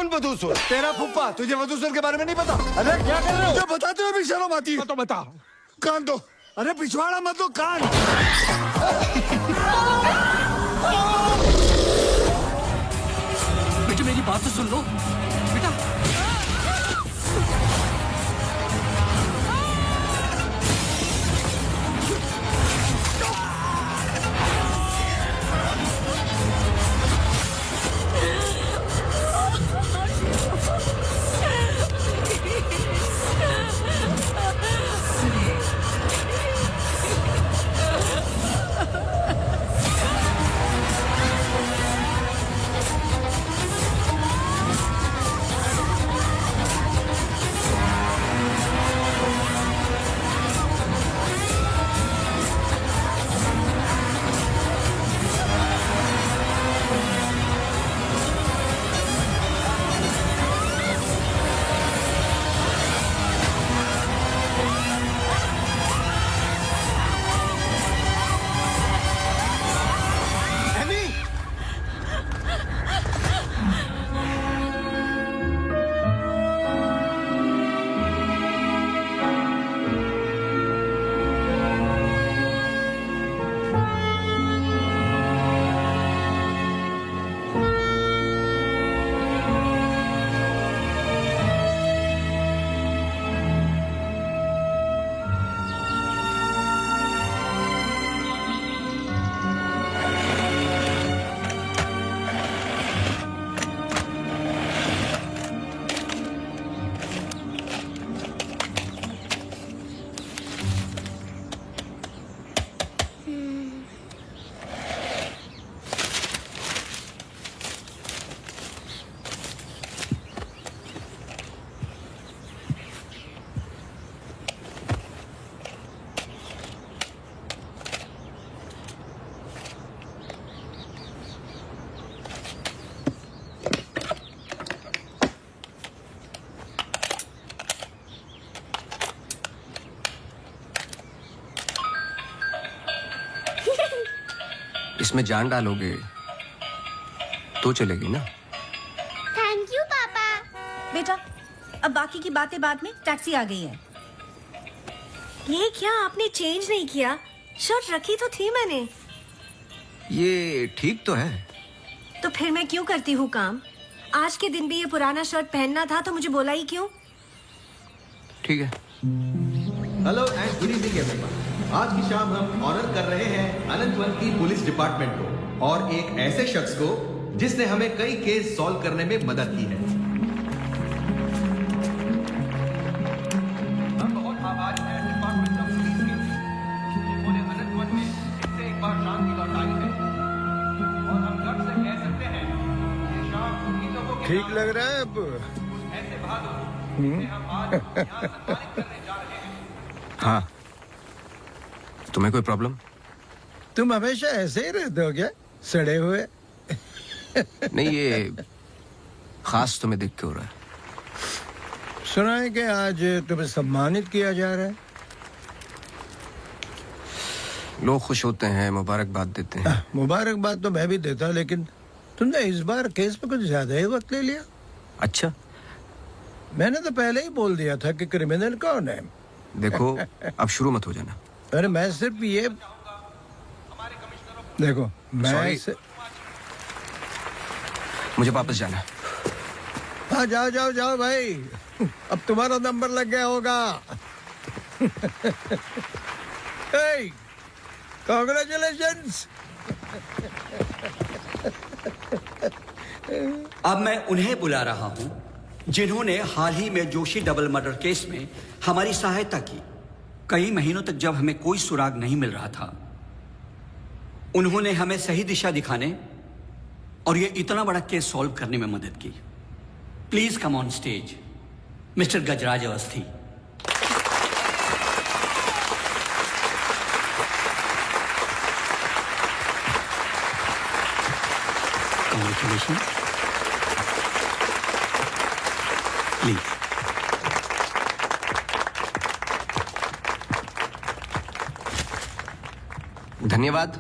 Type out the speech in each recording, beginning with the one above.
कौन वधूसुर? तेरा फुप्पा। तुझे वधूसुर के बारे में नहीं पता? अरे क्या कर रहे हो? जो बताते हो भी शर्म आती है। तो बता। कान दो। अरे पिछवाड़ा मत दो, कान। बेटे मेरी बात तो सुन लो बेटा। इसमें जान डालोगे तो चलेगी ना? थैंक यू पापा। बेटा अब बाकी की बातें बाद में, टैक्सी आ गई है। ये क्या आपने चेंज नहीं किया? शर्ट रखी तो थी मैंने। ये ठीक तो है। तो फिर मैं क्यों करती हूँ काम? आज के दिन भी ये पुराना शर्ट पहनना था तो मुझे बोला ही क्यों? ठीक है। Hello and good evening everyone. आज की शाम हम ऑनर कर रहे हैं अनंतवन की पुलिस डिपार्टमेंट को और एक ऐसे शख्स को जिसने हमें कई केस सॉल्व करने में मदद की है। हम बहुत आभारी हैं डिपार्टमेंट ऑफ पुलिस के, जिन्होंने अनंतवन में फिर से एक बार शांति लौटाई है और हम गर्व से कह सकते हैं कि शाम उम्मीदों को ठीक लग रहा है अब? ऐसे बहादुर जिसे हम आज यहाँ सम्मानित करने जा रहे हैं। हाँ, तुम्हें कोई प्रॉब्लम? तुम हमेशा ऐसे ही रहते हो क्या, सड़े हुए? नहीं, ये खास तुम्हें देख के हो रहा है। सुना है कि आज तुम्हें सम्मानित किया जा रहा है। लोग खुश होते हैं, मुबारकबाद देते हैं। मुबारकबाद तो मैं भी देता, लेकिन तुमने इस बार केस पे कुछ ज्यादा ही वक्त ले लिया। अच्छा, मैंने तो पहले ही बोल दिया था कि क्रिमिनल कौन है। देखो अब शुरू मत हो जाना। अरे मैं सिर्फ ये देखो, मैं Sorry. मुझे वापस जाना है। हाँ जाओ जाओ जाओ भाई, अब तुम्हारा नंबर लग गया होगा। कांग्रेचुलेशंस। अब मैं उन्हें बुला रहा हूं जिन्होंने हाल ही में जोशी डबल मर्डर केस में हमारी सहायता की। कई महीनों तक जब हमें कोई सुराग नहीं मिल रहा था, उन्होंने हमें सही दिशा दिखाने और ये इतना बड़ा केस सॉल्व करने में मदद की। Please come on stage mister Gajraj Awasthi. Congratulations. Please. धन्यवाद।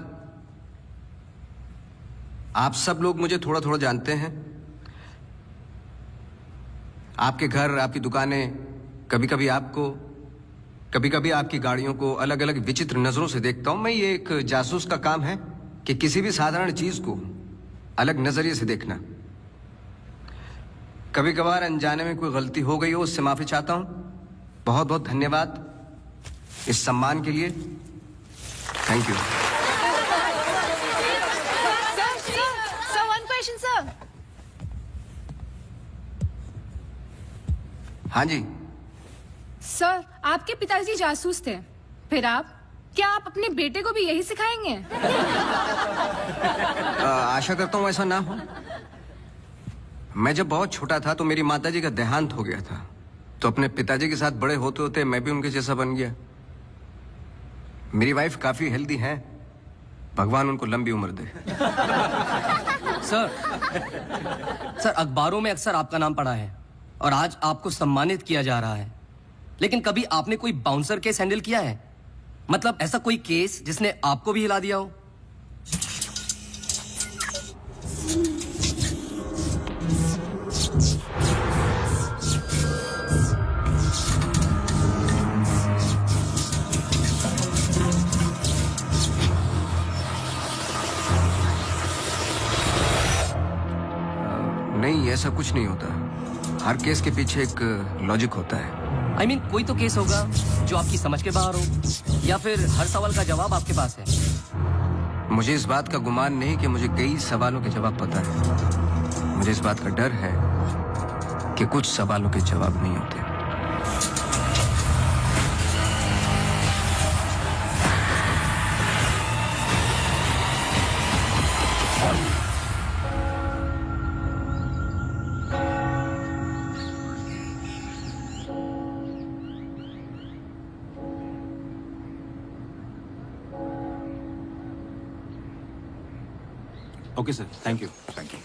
आप सब लोग मुझे थोड़ा थोड़ा जानते हैं। आपके घर, आपकी दुकानें, कभी कभी आपकी गाड़ियों को अलग अलग विचित्र नजरों से देखता हूं मैं। ये एक जासूस का काम है कि किसी भी साधारण चीज को अलग नजरिए से देखना। कभी कभार अनजाने में कोई गलती हो गई हो, उससे माफी चाहता हूं। बहुत बहुत धन्यवाद इस सम्मान के लिए। Thank you. Sir, one question, sir. हाँ जी। सर, आपके पिताजी जासूस थे, फिर आप? क्या आप अपने बेटे को भी यही सिखाएंगे? आशा करता हूं ऐसा ना हो। मैं जब बहुत छोटा था तो मेरी माताजी का देहांत हो गया था, तो अपने पिताजी के साथ बड़े होते होते मैं भी उनके जैसा बन गया। मेरी वाइफ काफी हेल्दी है, भगवान उनको लंबी उम्र दे। सर अखबारों में अक्सर आपका नाम पड़ा है और आज आपको सम्मानित किया जा रहा है, लेकिन कभी आपने कोई बाउंसर केस हैंडल किया है? मतलब ऐसा कोई केस जिसने आपको भी हिला दिया हो? नहीं, ऐसा कुछ नहीं होता। हर केस के पीछे एक लॉजिक होता है। I mean, कोई तो केस होगा जो आपकी समझ के बाहर हो, या फिर हर सवाल का जवाब आपके पास है। मुझे इस बात का गुमान नहीं कि मुझे कई सवालों के जवाब पता है। मुझे इस बात का डर है कि कुछ सवालों के जवाब नहीं होते। Okay, sir. Thank you. Thank you.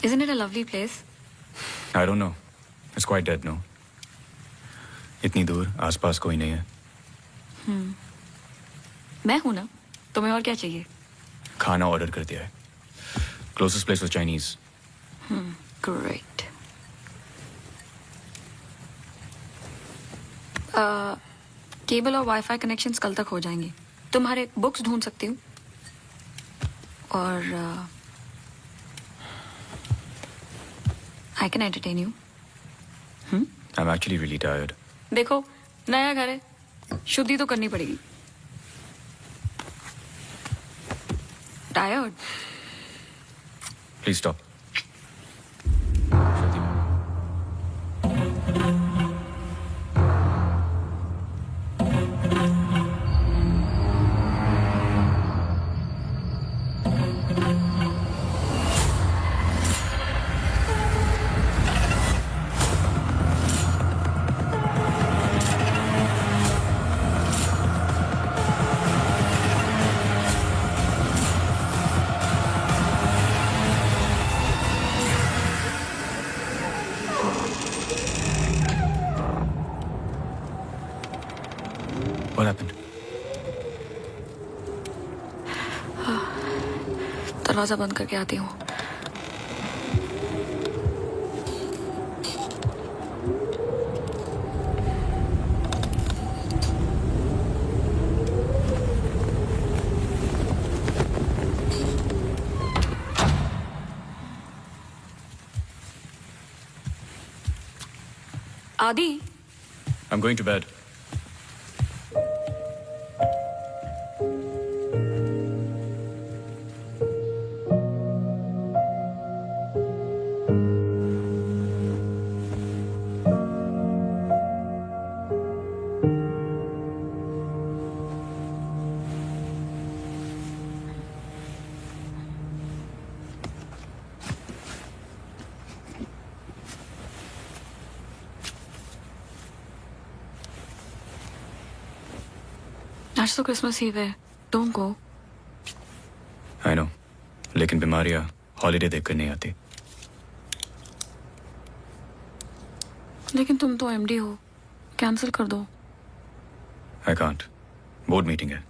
Isn't it a lovely place? I don't know. It's quite dead, no? इतनी दूर, आसपास कोई नहीं है। मैं हूं ना, तुम्हें और क्या चाहिए? खाना ऑर्डर कर दिया है। Closest place was Chinese. Great. Cable और वाईफाई कनेक्शंस कल तक हो जाएंगे। तुम्हारे बुक्स ढूंढ सकती हूँ और I can entertain you. I'm actually really tired. देखो, नया घर है, शुद्धि तो करनी पड़ेगी। Tired? Please stop. What happened? दरवाजा बंद करके आती हूँ। आदि, I'm going to bed. आज तो क्रिसमस ईव है, डोंट गो। आई नो, लेकिन बीमारियां हॉलीडे देखकर नहीं आती। लेकिन तुम तो एमडी हो, कैंसिल कर दो। आई कांट, बोर्ड मीटिंग है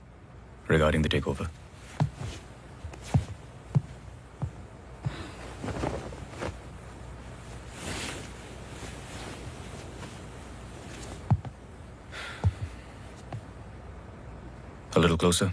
regarding the take over. A little closer.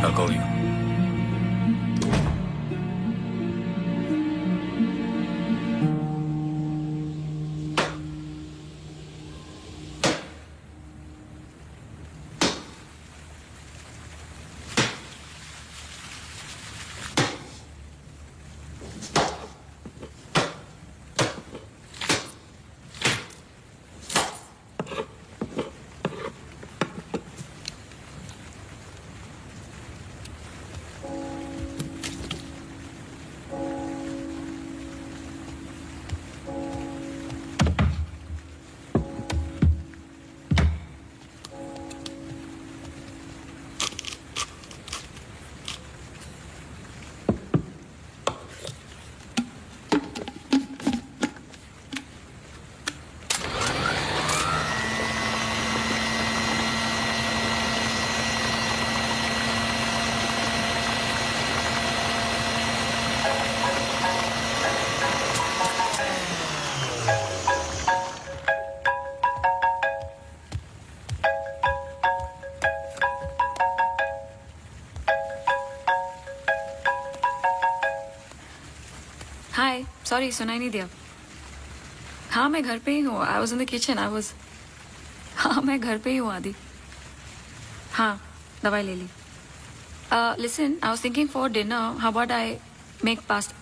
I'll call you. Hi, sorry, सुनाई नहीं दिया। हाँ, मैं घर पे ही हूँ। I was in the kitchen. हाँ, मैं घर पे ही हूँ आदि। हाँ, दवाई ले ली। Listen, I was thinking for dinner, how about I make pasta.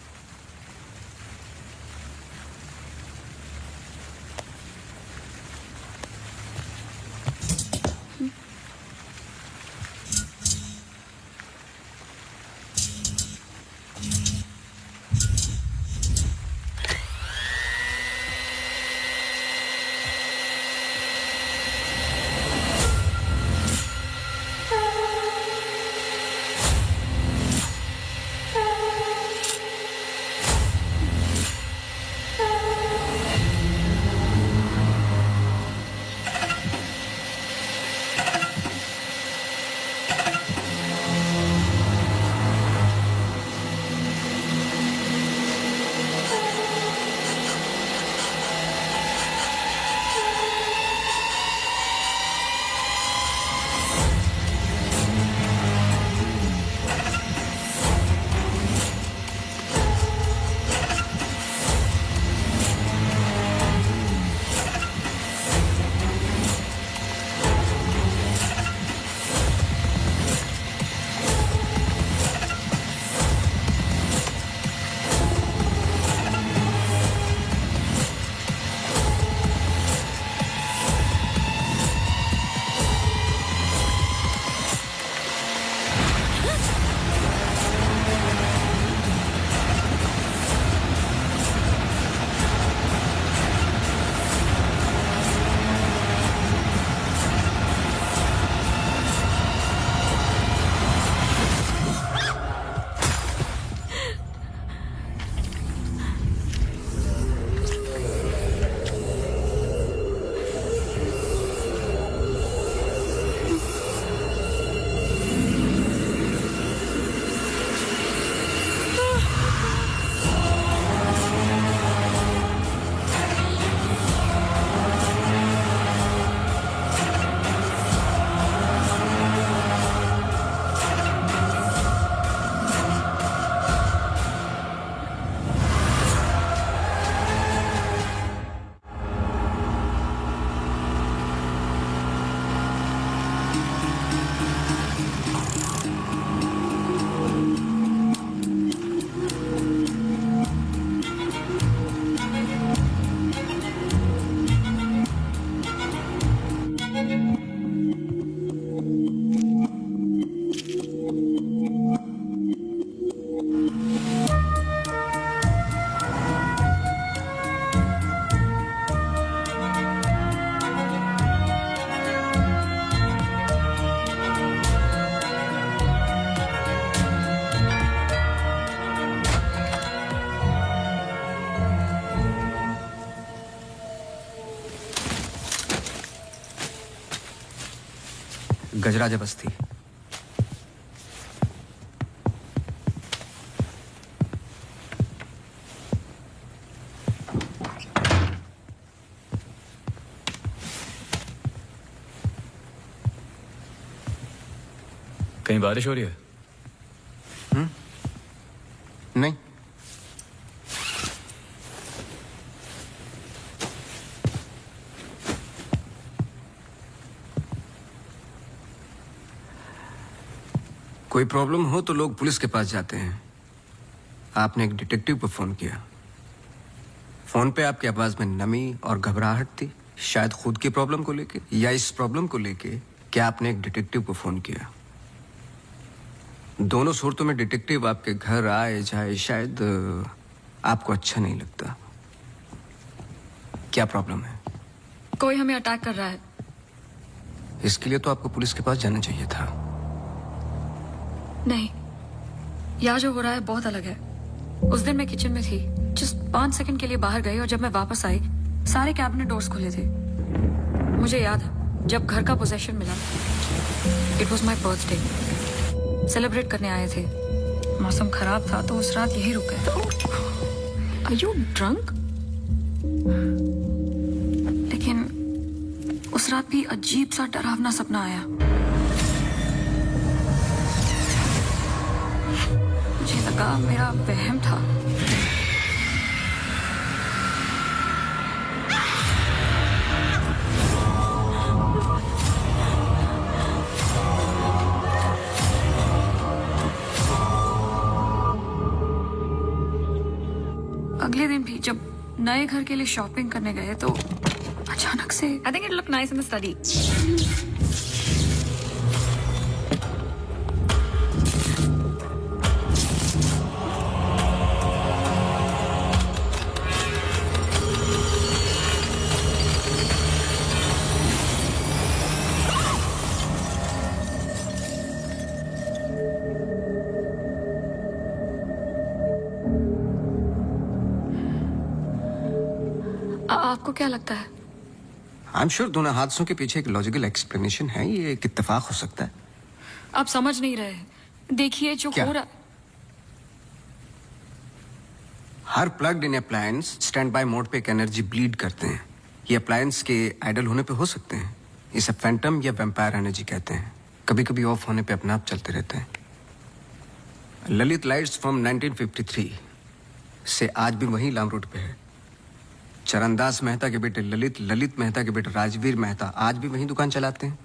Gajraj Basti. कहीं बारिश हो रही है? नहीं। कोई प्रॉब्लम हो तो लोग पुलिस के पास जाते हैं। आपने एक डिटेक्टिव को फोन किया। फोन पे आपकी आवाज में नमी और घबराहट थी, शायद खुद की प्रॉब्लम को लेके या इस प्रॉब्लम को लेके क्या आपने एक डिटेक्टिव को फोन किया। दोनों सूरतों में डिटेक्टिव आपके घर आए जाए शायद आपको अच्छा नहीं लगता। क्या प्रॉब्लम है? कोई हमें अटैक कर रहा है। इसके लिए तो आपको पुलिस के पास जाना चाहिए था। नहीं, यहाँ जो हो रहा है बहुत अलग है। उस दिन मैं किचन में थी, जस्ट 5 सेकंड के लिए बाहर गई और जब मैं वापस आई सारे कैबिनेट डोर्स खुले थे। मुझे याद है जब घर का पोजेशन मिला, it was my birthday, celebrate करने आए थे। मौसम खराब था तो उस रात यही रुक गए। Are you drunk? लेकिन उस रात भी अजीब सा डरावना सपना आया। मुझे लगा मेरा वहम था। अगले दिन भी जब नए घर के लिए शॉपिंग करने गए तो अचानक से I think it look nice in the study. आपको क्या लगता है? आई एम श्योर दोनों हादसों के पीछे एक लॉजिकल एक्सप्लेनेशन है। ये एक इत्तेफाक हो सकता है। आप समझ नहीं रहे। देखिए जो क्या? हो रहा। हर plugged in appliance stand by mode पे एक एनर्जी ब्लीड करते हैं। ये अप्लायंस के आइडल होने पे हो सकते हैं। इसे फैंटम या वैम्पायर एनर्जी कहते हैं। कभी कभी ऑफ होने पे अपने आप चलते रहते हैं। ललित लाइट्स फ्रॉम 1953 से आज भी वही लाम रोड पे है। चरणदास मेहता के बेटे ललित, ललित मेहता के बेटे राजवीर मेहता आज भी वही दुकान चलाते हैं।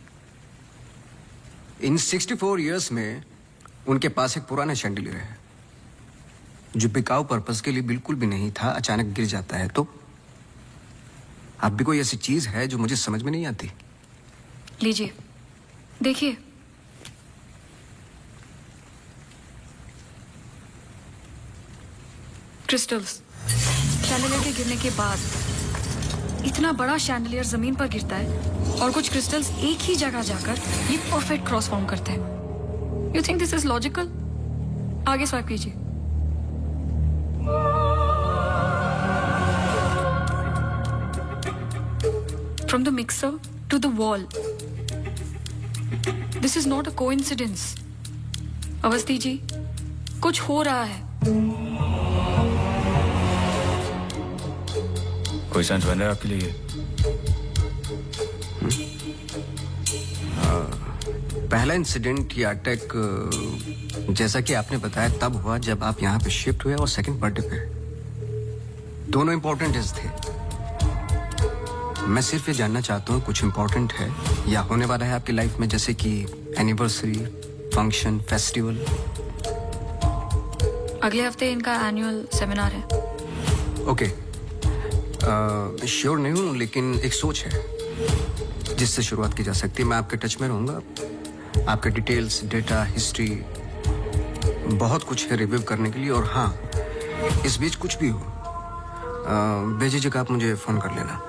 इन 64 इयर्स में उनके पास एक पुराना शैंडलियर है जो बिकाऊ पर्पस के लिए बिल्कुल भी नहीं था, अचानक गिर जाता है। तो अब भी कोई ऐसी चीज है जो मुझे समझ में नहीं आती। लीजिए देखिए। क्रिस्टल्स। शैंडलियर के गिरने के बाद इतना बड़ा शैंडलियर जमीन पर गिरता है और कुछ क्रिस्टल्स एक ही जगह जाकर ये परफेक्ट क्रॉस फॉर्म करते हैं। You think this is logical? आगे स्वाइप कीजिए। From the mixer to the wall. This is not a coincidence. Awasthi ji, कुछ हो रहा है। कोई सेंस बन रहा है आपके लिए? पहला इंसिडेंट या अटैक जैसा कि आपने बताया तब हुआ जब आप यहाँ पे शिफ्ट हुए और सेकंड बर्थडे पे। दोनों इंपॉर्टेंट डेज थे। मैं सिर्फ ये जानना चाहता हूँ कुछ इंपॉर्टेंट है या होने वाला है आपकी लाइफ में, जैसे कि एनिवर्सरी, फंक्शन, फेस्टिवल। अगले हफ्ते इनका एनुअल सेमिनार है। ओके, श्योर नहीं हूँ लेकिन एक सोच है जिससे शुरुआत की जा सकती है। मैं आपके टच में रहूंगा। आपके डिटेल्स, डेटा, हिस्ट्री बहुत कुछ है रिव्यू करने के लिए, और हाँ, इस बीच कुछ भी हो बेझिझक आप मुझे फोन कर लेना।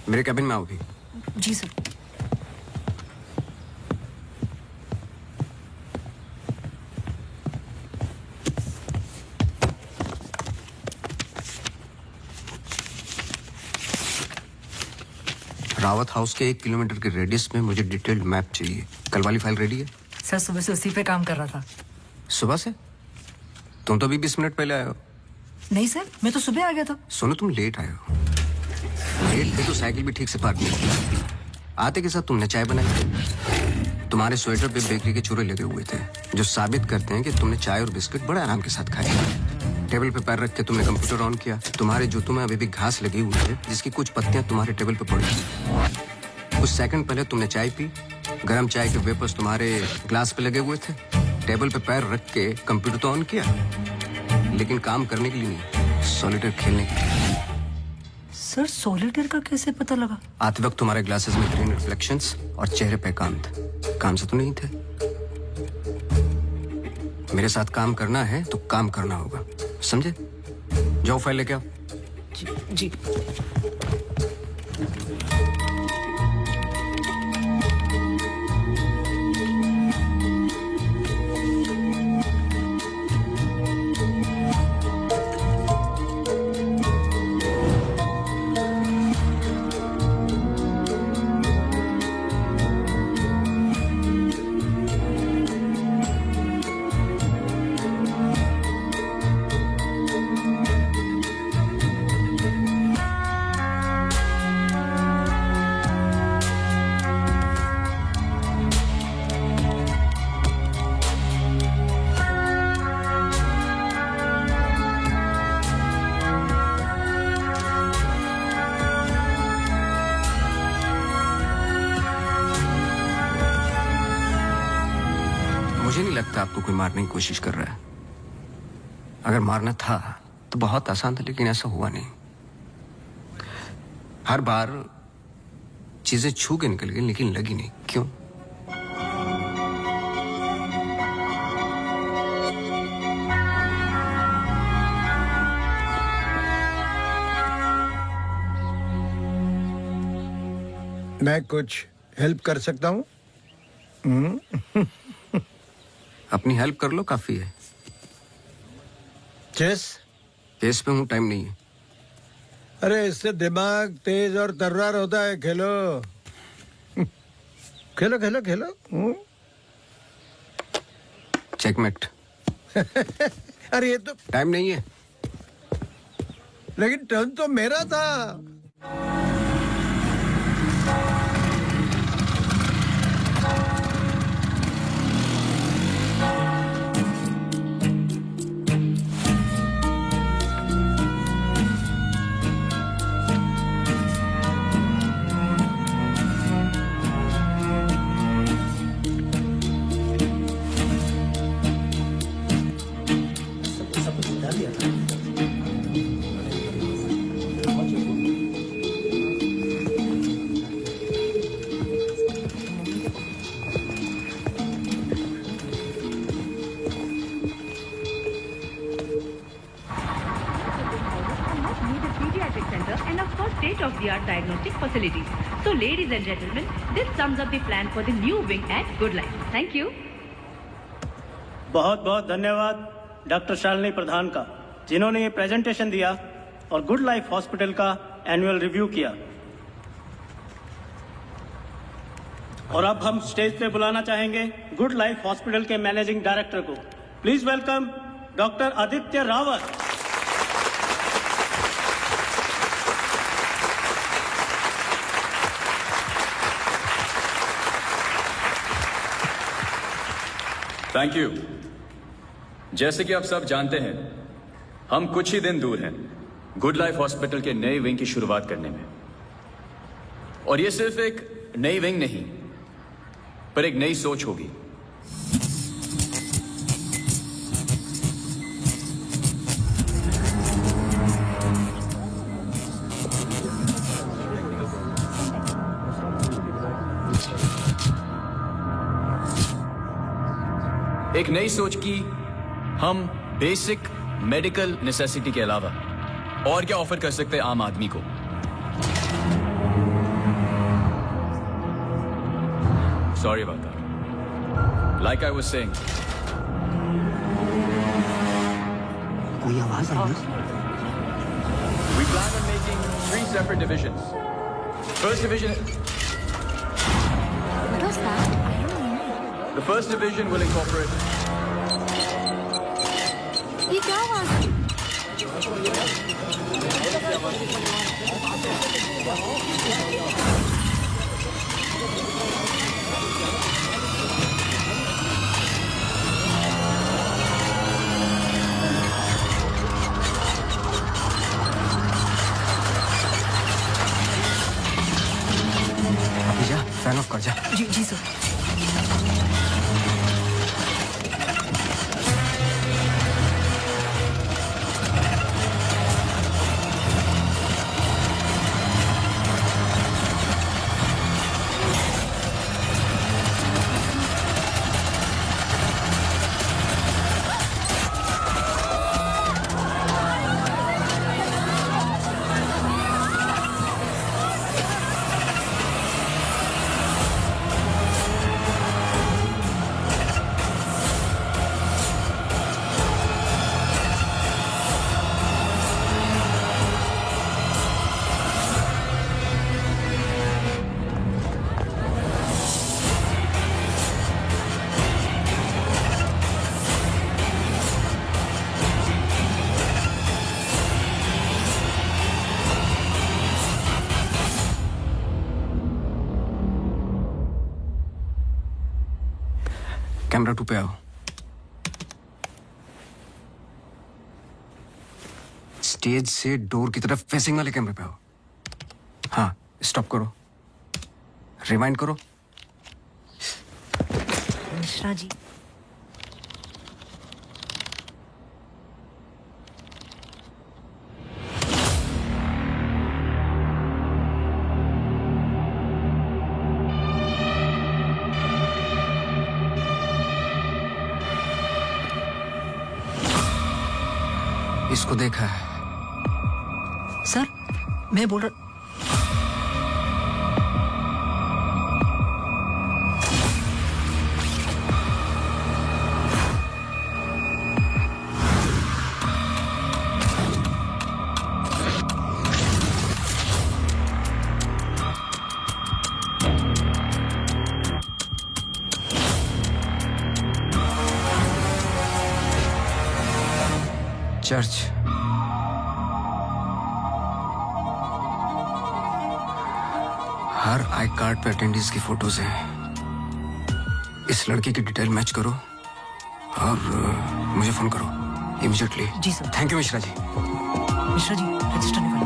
मेरे कैबिन में आओ भी। जी सर। रावत हाउस के 1 किलोमीटर के रेडियस में मुझे डिटेल्ड मैप चाहिए। कल वाली फाइल रेडी है? सर सुबह से उसी पे काम कर रहा था। सुबह से? तुम तो अभी 20 मिनट पहले आए हो। नहीं सर, मैं तो सुबह आ गया था। सुनो, तुम लेट आए हो। लेट थे तो साइकिल भी ठीक से पार्क नहीं की। आते के साथ तुमने चाय बनाई। तुम्हारे स्वेटर पे बेकरी के चूरे लगे हुए थे जो साबित करते हैं कि तुमने चाय और बिस्किट बड़े आराम के साथ खाए। टेबल पे पैर रख के तुमने कंप्यूटर ऑन किया। तुम्हारे जूतों में अभी भी घास लगी हुई है जिसकी कुछ पत्तियां तुम्हारे टेबल पे पड़ी थी। कुछ सेकंड पहले तुमने चाय पी। गर्म चाय के वेपर्स तुम्हारे ग्लास पे लगे हुए थे। टेबल पे पैर रख के कंप्यूटर तो ऑन किया, लेकिन काम करने के लिए नहीं, सॉलिटेयर खेलने के लिए। सर सॉलिटेयर का कैसे पता लगा? आते वक्त तुम्हारे ग्लासेस में ग्रीन रिफ्लेक्शंस और चेहरे पे काम था। काम से तो नहीं थे। मेरे साथ काम करना है तो काम करना होगा, समझे? जाओ फाइल लेके आओ। जी। मुझे नहीं लगता आपको कोई मारने की कोशिश कर रहा है। अगर मारना था तो बहुत आसान था, लेकिन ऐसा हुआ नहीं। हर बार चीजें छू के निकल गई लेकिन लगी नहीं। क्यों? मैं कुछ हेल्प कर सकता हूँ? अपनी हेल्प कर लो, काफी है। चेस? केस पे हूँ, टाइम नहीं है। अरे इससे दिमाग तेज और तर्रार होता है। खेलो खेलो खेलो खेलो। चेकमेट। अरे ये तो टाइम नहीं है। लेकिन टर्न तो मेरा था। And of course state-of-the-art diagnostic facilities. So ladies and gentlemen, this sums up the plan for the new wing at Good Life. Thank you. बहुत बहुत धन्यवाद डॉक्टर शालिनी प्रधान का, जिन्होंने ये प्रेजेंटेशन दिया और गुड लाइफ हॉस्पिटल का एनुअल रिव्यू किया। और अब हम स्टेज पे बुलाना चाहेंगे गुड लाइफ हॉस्पिटल के मैनेजिंग डायरेक्टर को। Please welcome doctor Aditya Rawat. Thank you. जैसे कि आप सब जानते हैं, हम कुछ ही दिन दूर हैं गुड लाइफ हॉस्पिटल के नए विंग की शुरुआत करने में। और ये सिर्फ एक नई विंग नहीं, पर एक नई सोच होगी। एक नई सोच की हम बेसिक मेडिकल नेसेसिटी के अलावा और क्या ऑफर कर सकते हैं आम आदमी को। Sorry about that. Like I was saying, कोई आवाज आई ना? we plan on making 3 separate divisions. First division. What was that? I don't know. The first division will incorporate ये क्या आवाज है? अभी जा, फैन ऑफ कर जा। जी जी सर। कैमरा 2 पे आओ। स्टेज से डोर की तरफ फेसिंग वाले कैमरे पे आओ। हाँ, स्टॉप करो, रिवाइंड करो। मिश्रा जी, इसको देखा है? सर मैं बोल रहा। चर्च। हर आई कार्ड पे अटेंडेंस की फोटोज हैं। इस लड़के की डिटेल मैच करो और मुझे फोन करो इमीडिएटली। जी sir. Thank you Mishra ji. Mishra ji register निकालो।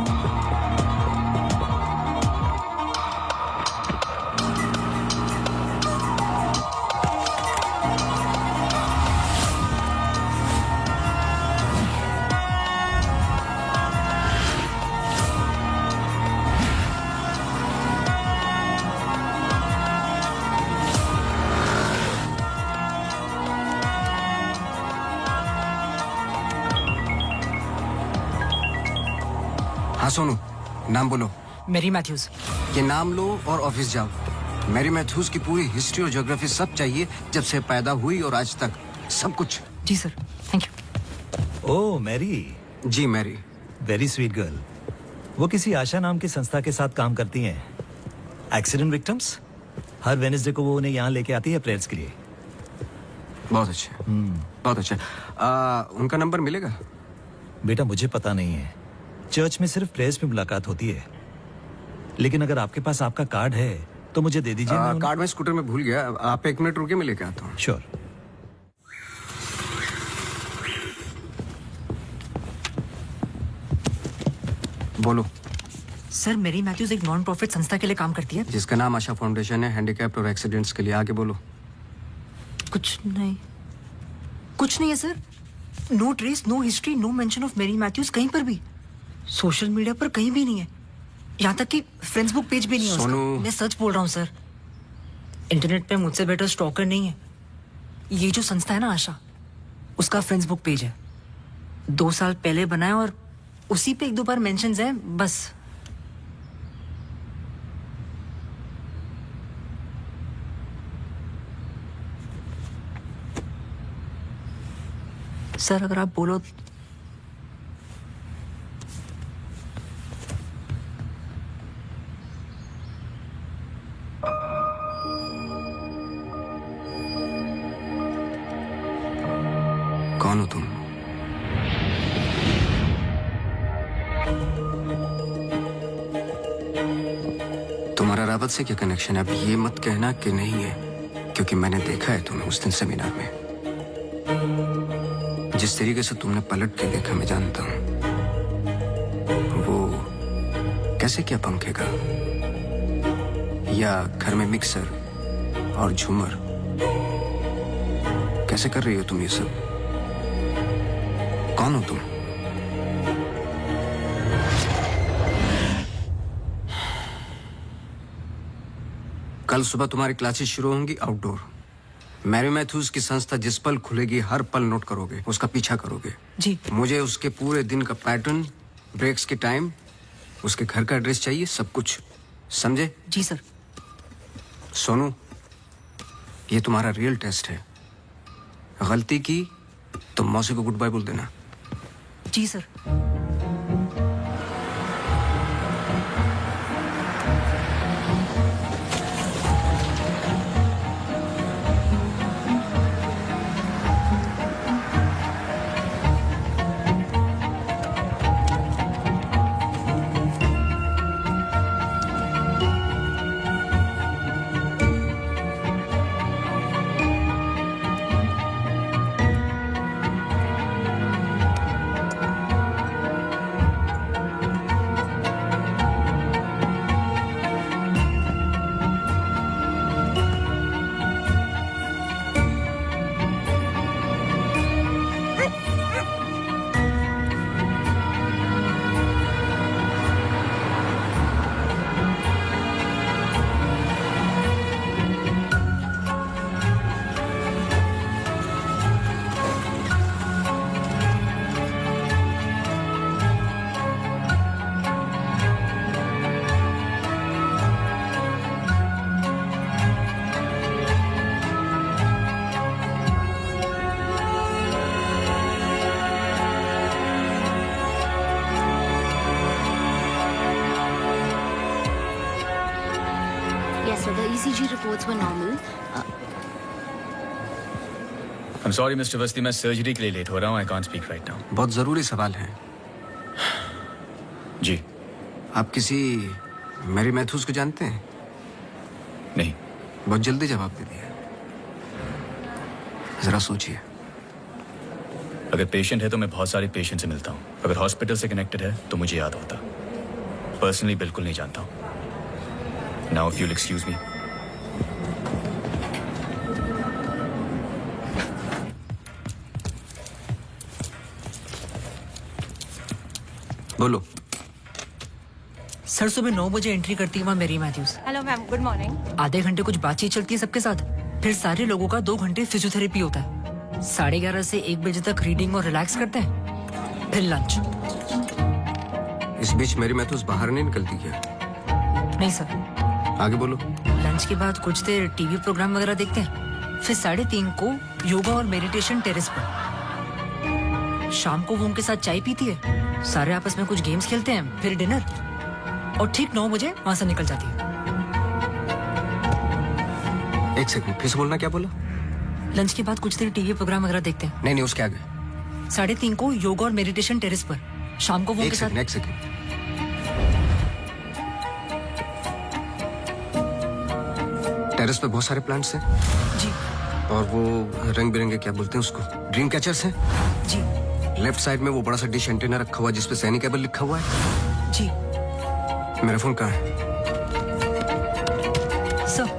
हाँ सोनू, नाम बोलो। Mary Matthews. ये नाम लो और ऑफिस जाओ। मैरी मैथ्यूज की पूरी हिस्ट्री और ज्योग्राफी सब चाहिए, जब से पैदा हुई और आज तक सब कुछ। जी sir, thank you. Oh Mary. जी मैरी। Very sweet girl. वो किसी आशा नाम की संस्था के साथ काम करती हैं। एक्सीडेंट विक्टिम्स, हर वेडनेसडे को वो उन्हें यहाँ लेके आती है प्रेयर्स के लिए। बहुत अच्छा, बहुत अच्छा। उनका नंबर मिलेगा? बेटा मुझे पता नहीं है, चर्च में सिर्फ प्रेयर्स में मुलाकात होती है। लेकिन अगर आपके पास आपका कार्ड है तो मुझे दे दीजिए। कार्ड मैं स्कूटर में भूल गया, आप 1 मिनट रुके, मैं लेके आता हूँ। श्योर। बोलो। सर मेरी मैथ्यूज एक नॉन प्रॉफिट संस्था के लिए काम करती है। जिसका नाम आशा फाउंडेशन है, हैंडीकैप्ड और एक्सीडेंट्स के लिए। आगे बोलो। कुछ नहीं है sir. No trace, no history, no mention of Mary Matthews कहीं पर भी। सोशल मीडिया पर कहीं भी नहीं है, यहाँ तक कि फ्रेंड्स बुक पेज भी नहीं है उसका। सोनू। मैं सच बोल रहा हूँ सर। इंटरनेट पे मुझसे बेटर स्टॉकर नहीं है। ये जो संस्था है ना आशा, उसका फ्रेंड्स बुक पेज है, 2 साल पहले बनाया और उसी पे 1-2 बार मेंशंस हैं बस। सर अगर आप बोलो कौन हो तुम? तुम्हारा रावत से क्या कनेक्शन है? अब ये मत कहना कि नहीं है, क्योंकि मैंने देखा है तुम्हें उस दिन सेमिनार में। जिस तरीके से तुमने पलट के देखा मैं जानता हूं। वो कैसे क्या पंखे का, या घर में मिक्सर और झूमर, कैसे कर रही हो तुम ये सब? कौन हो तुम? कल सुबह तुम्हारी क्लासेस शुरू होंगी आउटडोर। मैरी मैथ्यूज की संस्था जिस पल खुलेगी हर पल नोट करोगे, उसका पीछा करोगे। जी। मुझे उसके पूरे दिन का पैटर्न, ब्रेक्स के टाइम, उसके घर का एड्रेस चाहिए, सब कुछ। समझे? जी सर। सोनू, ये तुम्हारा रियल टेस्ट है। गलती की तो मौसी को गुड बाय बोल देना। जी sir. Yes, so the ECG reports were normal. I'm sorry, Mr. Vasti, मैं सर्जरी के लिए लेट हो रहा हूँ। I can't speak right now. बहुत जरूरी सवाल है। जी। आप किसी मैरी मैथ्यूज को जानते हैं? नहीं। बहुत जल्दी जवाब दे दिया। जरा सोचिए। अगर पेशेंट है तो मैं बहुत सारे पेशेंट से मिलता हूँ। अगर हॉस्पिटल से कनेक्टेड है तो मुझे याद होता। पर्सनली बिल्कुल नहीं जानता हूँ। Now if you'll excuse me. बोलो। सर सुबह 9 बजे एंट्री करती है वहाँ Mary Matthews. Hello ma'am, good morning. आधे घंटे कुछ बातचीत चलती है सबके साथ, फिर सारे लोगों का 2 घंटे फिजियोथेरेपी होता है। 11:30 से 1 बजे तक रीडिंग और रिलैक्स करते हैं, फिर लंच। इस बीच मेरी मैथ्यूज बाहर नहीं निकलती क्या? नहीं सर। आगे बोलो। लंच के बाद कुछ देर टीवी प्रोग्राम वगैरह देखते हैं, फिर 3:30 को योगा और मेडिटेशन टेरेस पर। शाम को वो उनके साथ चाय पीती है, सारे आपस में कुछ गेम्स खेलते हैं, फिर डिनर, और ठीक 9 बजे वहां से निकल जाती है। 1 सेकंड, फिर से बोलना। क्या बोला? लंच के बाद कुछ देर टीवी प्रोग्राम वगैरह देखते हैं। नहीं, उसके आगे। 3:30 को योगा और मेडिटेशन टेरेस पर। शाम को वो उनके साथ। एक सेकंड। टेरेस पे बहुत सारे प्लांट्स हैं। जी। और वो रंग बिरंगे, क्या बोलते हैं उसको, ड्रीम कैचर्स हैं। जी। लेफ्ट साइड में वो बड़ा सा डिश एंटीना रखा हुआ है जिसपे सैनिक केबल लिखा हुआ है। जी मेरा फोन कहाँ है? Sir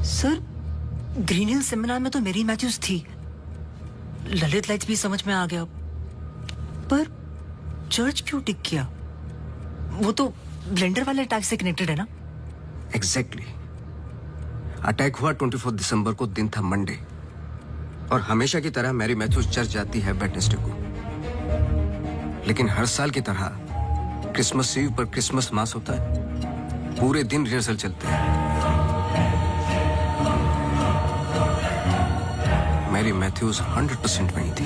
sir Green Hill seminar में तो मेरी मैथ्यूज थी, ललित लाइट्स भी समझ में आ गया, पर चर्च क्यों टिक किया? वो तो ब्लेंडर वाले अटैक से कनेक्टेड है ना? एग्जैक्टली अटैक हुआ 24 दिसंबर को, दिन था मंडे, और हमेशा की तरह मैरी मैथ्यूज चर्च जाती है वेडनेसडे को। लेकिन हर साल की तरह क्रिसमस ईव पर क्रिसमस मास होता है, पूरे दिन रिहर्सल चलते हैं। मैरी मैथ्यूज 100% वहीं थी।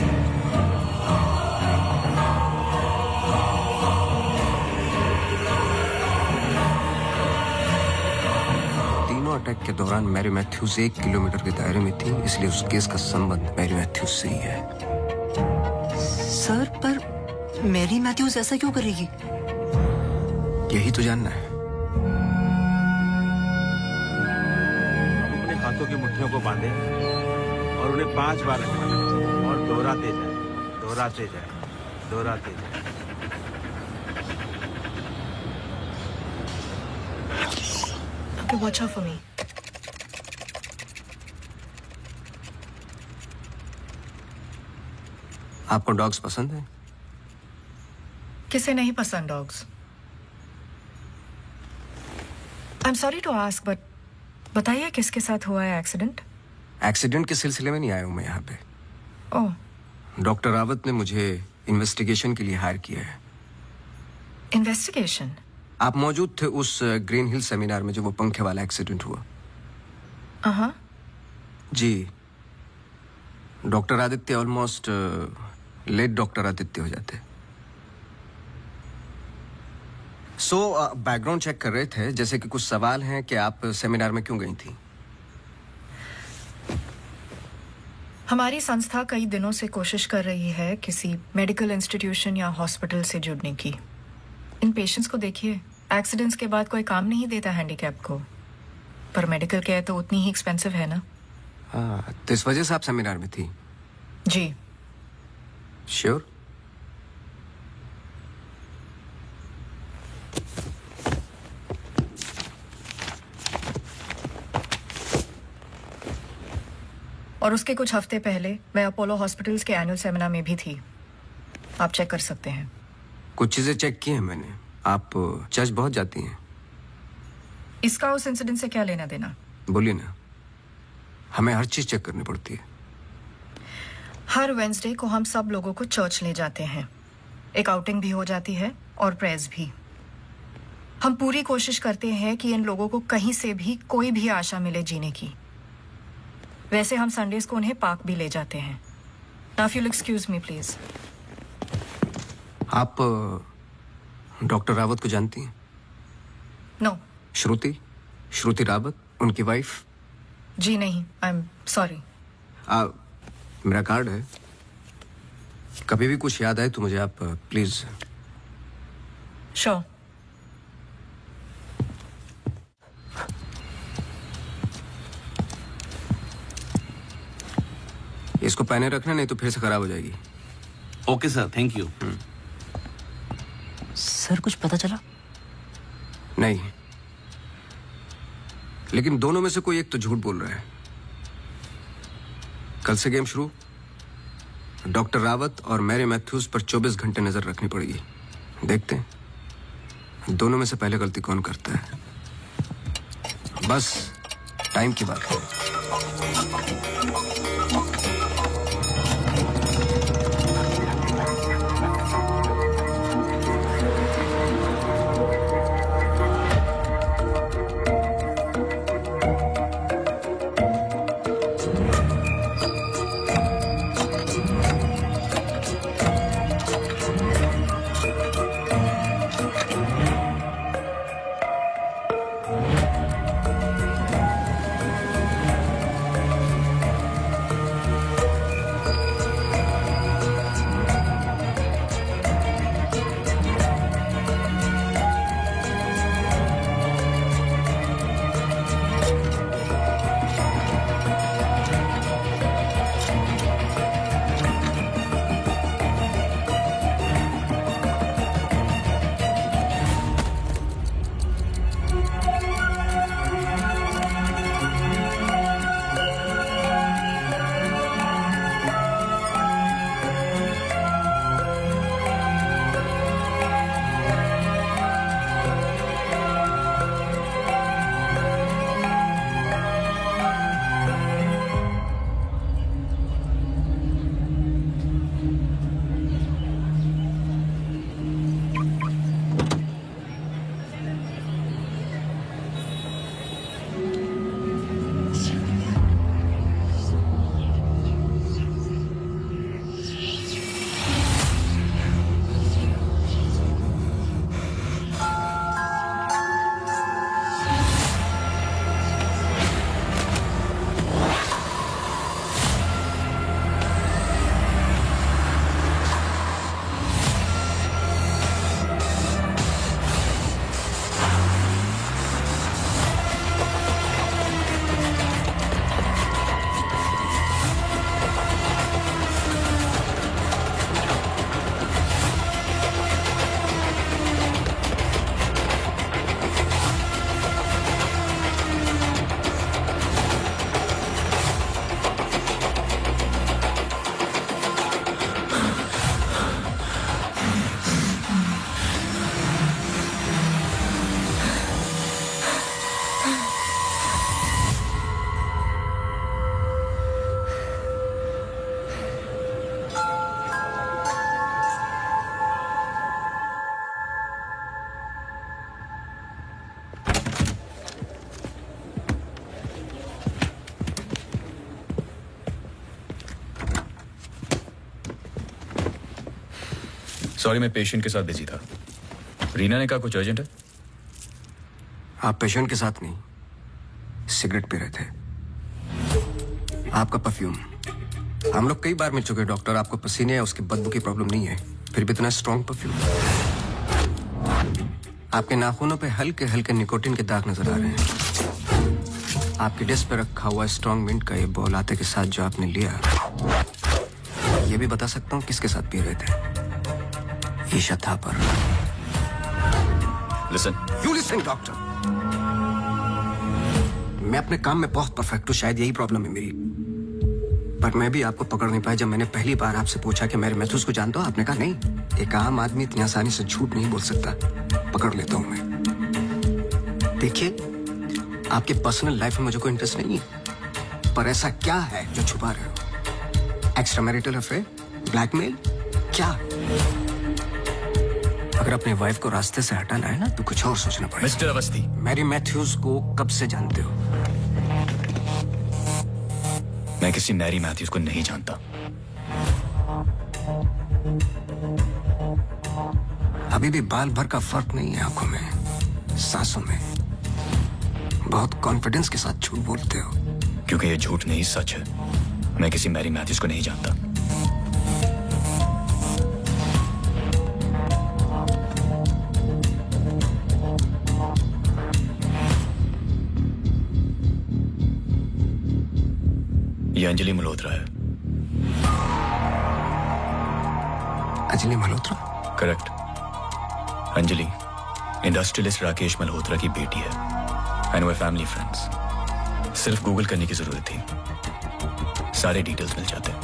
तीनों अटैक के दौरान मैरी मैथ्यूज 1 किलोमीटर के दायरे में थी, इसलिए उस केस का संबंध मैरी मैथ्यूज से ही है। सर पर मैरी मैथ्यूज ऐसा क्यों करेगी? यही तो जानना है। अपने हाथों की मुट्ठियों को बांधे और उन्हें 5 बार रखना और दोहराते जाए, दोहराते जाए, दोहराते जाए। Okay, watch out for me. आपको डॉग्स पसंद है? किसे नहीं पसंद dogs? I am sorry to ask, but बताइए किसके साथ हुआ है एक्सीडेंट? एक्सीडेंट के सिलसिले में नहीं आया हूं मैं यहाँ पे। ओह, डॉक्टर रावत ने मुझे इन्वेस्टिगेशन के लिए हायर किया है। इन्वेस्टिगेशन? आप मौजूद थे उस ग्रीन हिल सेमिनार में जो वो पंखे वाला एक्सीडेंट हुआ? हाँ जी। Doctor Aditya almost late doctor Aditya हो जाते। बैकग्राउंड चेक कर रहे थे, जैसे कि कुछ सवाल हैं कि आप सेमिनार में क्यों गई थी? हमारी संस्था कई दिनों से कोशिश कर रही है किसी मेडिकल इंस्टीट्यूशन या हॉस्पिटल से जुड़ने की। इन पेशेंट्स को देखिए, एक्सीडेंट्स के बाद कोई काम नहीं देता हैंडीकैप को, पर मेडिकल केयर तो उतनी ही एक्सपेंसिव है ना। हाँ, तो इस वजह से आप सेमिनार में थी? जी। श्योर? और उसके कुछ हफ्ते पहले मैं अपोलो हॉस्पिटल्स के एनुअल सेमिनार में भी थी, आप चेक कर सकते हैं। कुछ चीजें चेक की हैं मैंने। आप चर्च बहुत जाती हैं। इसका उस इंसिडेंट से क्या लेना देना? बोलिए ना, हमें हर चीज चेक करनी पड़ती है। हर वेंसडे को हम सब लोगों को चर्च ले जाते हैं, एक आउटिंग भी हो जाती है और प्रेयर्स भी। हम पूरी कोशिश करते हैं कि इन लोगों को कहीं से भी कोई भी आशा मिले जीने की। वैसे हम संडेज को उन्हें पार्क भी ले जाते हैं। Now if you excuse me please. आप डॉक्टर रावत को जानती हैं? नो। श्रुति रावत, उनकी वाइफ? जी नहीं, आई एम सॉरी। मेरा कार्ड है, कभी भी कुछ याद आए तो मुझे आप प्लीज। श्योर। इसको पहने रखना, नहीं तो फिर से खराब हो जाएगी। Okay sir, thank you. Sir कुछ पता चला? नहीं, लेकिन दोनों में से कोई एक तो झूठ बोल रहा है। कल से गेम शुरू। डॉक्टर रावत और मैरी मैथ्यूज पर 24 घंटे नजर रखनी पड़ेगी। देखते हैं दोनों में से पहले गलती कौन करता है। बस टाइम की बात है। सॉरी, मैं पेशेंट के साथ बिजी था। रीना ने कहा कुछ अर्जेंट है। आप पेशेंट के साथ नहीं, सिगरेट पी रहे थे। आपका परफ्यूम, हम लोग कई बार मिल चुके हैं डॉक्टर। आपको पसीने या उसकी बदबू की प्रॉब्लम नहीं है, फिर भी इतना स्ट्रॉन्ग परफ्यूम। आपके नाखूनों पे हल्के हल्के निकोटिन के दाग नजर आ रहे हैं। आपके डेस्क पे रखा हुआ स्ट्रॉन्ग मिंट का ये बॉल आते के साथ जो आपने लिया, ये भी बता सकता हूँ किसके साथ पी रहे थे। Isha Thapar. Listen. You listen doctor. मैं अपने काम में बहुत परफेक्ट हूँ, शायद यही प्रॉब्लम है मेरी। पर मैं भी आपको पकड़ नहीं पाया। जब मैंने पहली बार आपसे पूछा कि मेरे मैथ्यूज को जानते हो, आपने कहा नहीं। एक आम आदमी इतनी आसानी से झूठ नहीं बोल सकता। पकड़ लेता हूं मैं। देखिए, आपके पर्सनल लाइफ में मुझे कोई इंटरेस्ट नहीं है, पर ऐसा क्या है जो छुपा रहे हो? एक्स्ट्रा मैरिटल अफेयर, ब्लैकमेल, क्या? अगर अपनी वाइफ को रास्ते से हटाना है ना, तो कुछ और सोचना पड़ेगा। मिस्टर अवस्थी, मैरी मैथ्यूज को कब से जानते हो? मैं किसी मैरी मैथ्यूज को नहीं जानता। अभी भी बाल भर का फर्क नहीं है आंखों में, सांसों में। बहुत कॉन्फिडेंस के साथ झूठ बोलते हो। क्योंकि ये झूठ नहीं, सच है। मैं किसी मैरी मैथ्यूज को नहीं जानता। ये अंजलि मल्होत्रा है। अंजलि मल्होत्रा? करेक्ट। अंजलि इंडस्ट्रियलिस्ट राकेश मल्होत्रा की बेटी है। And we family friends. सिर्फ गूगल करने की जरूरत थी, सारे डिटेल्स मिल जाते हैं।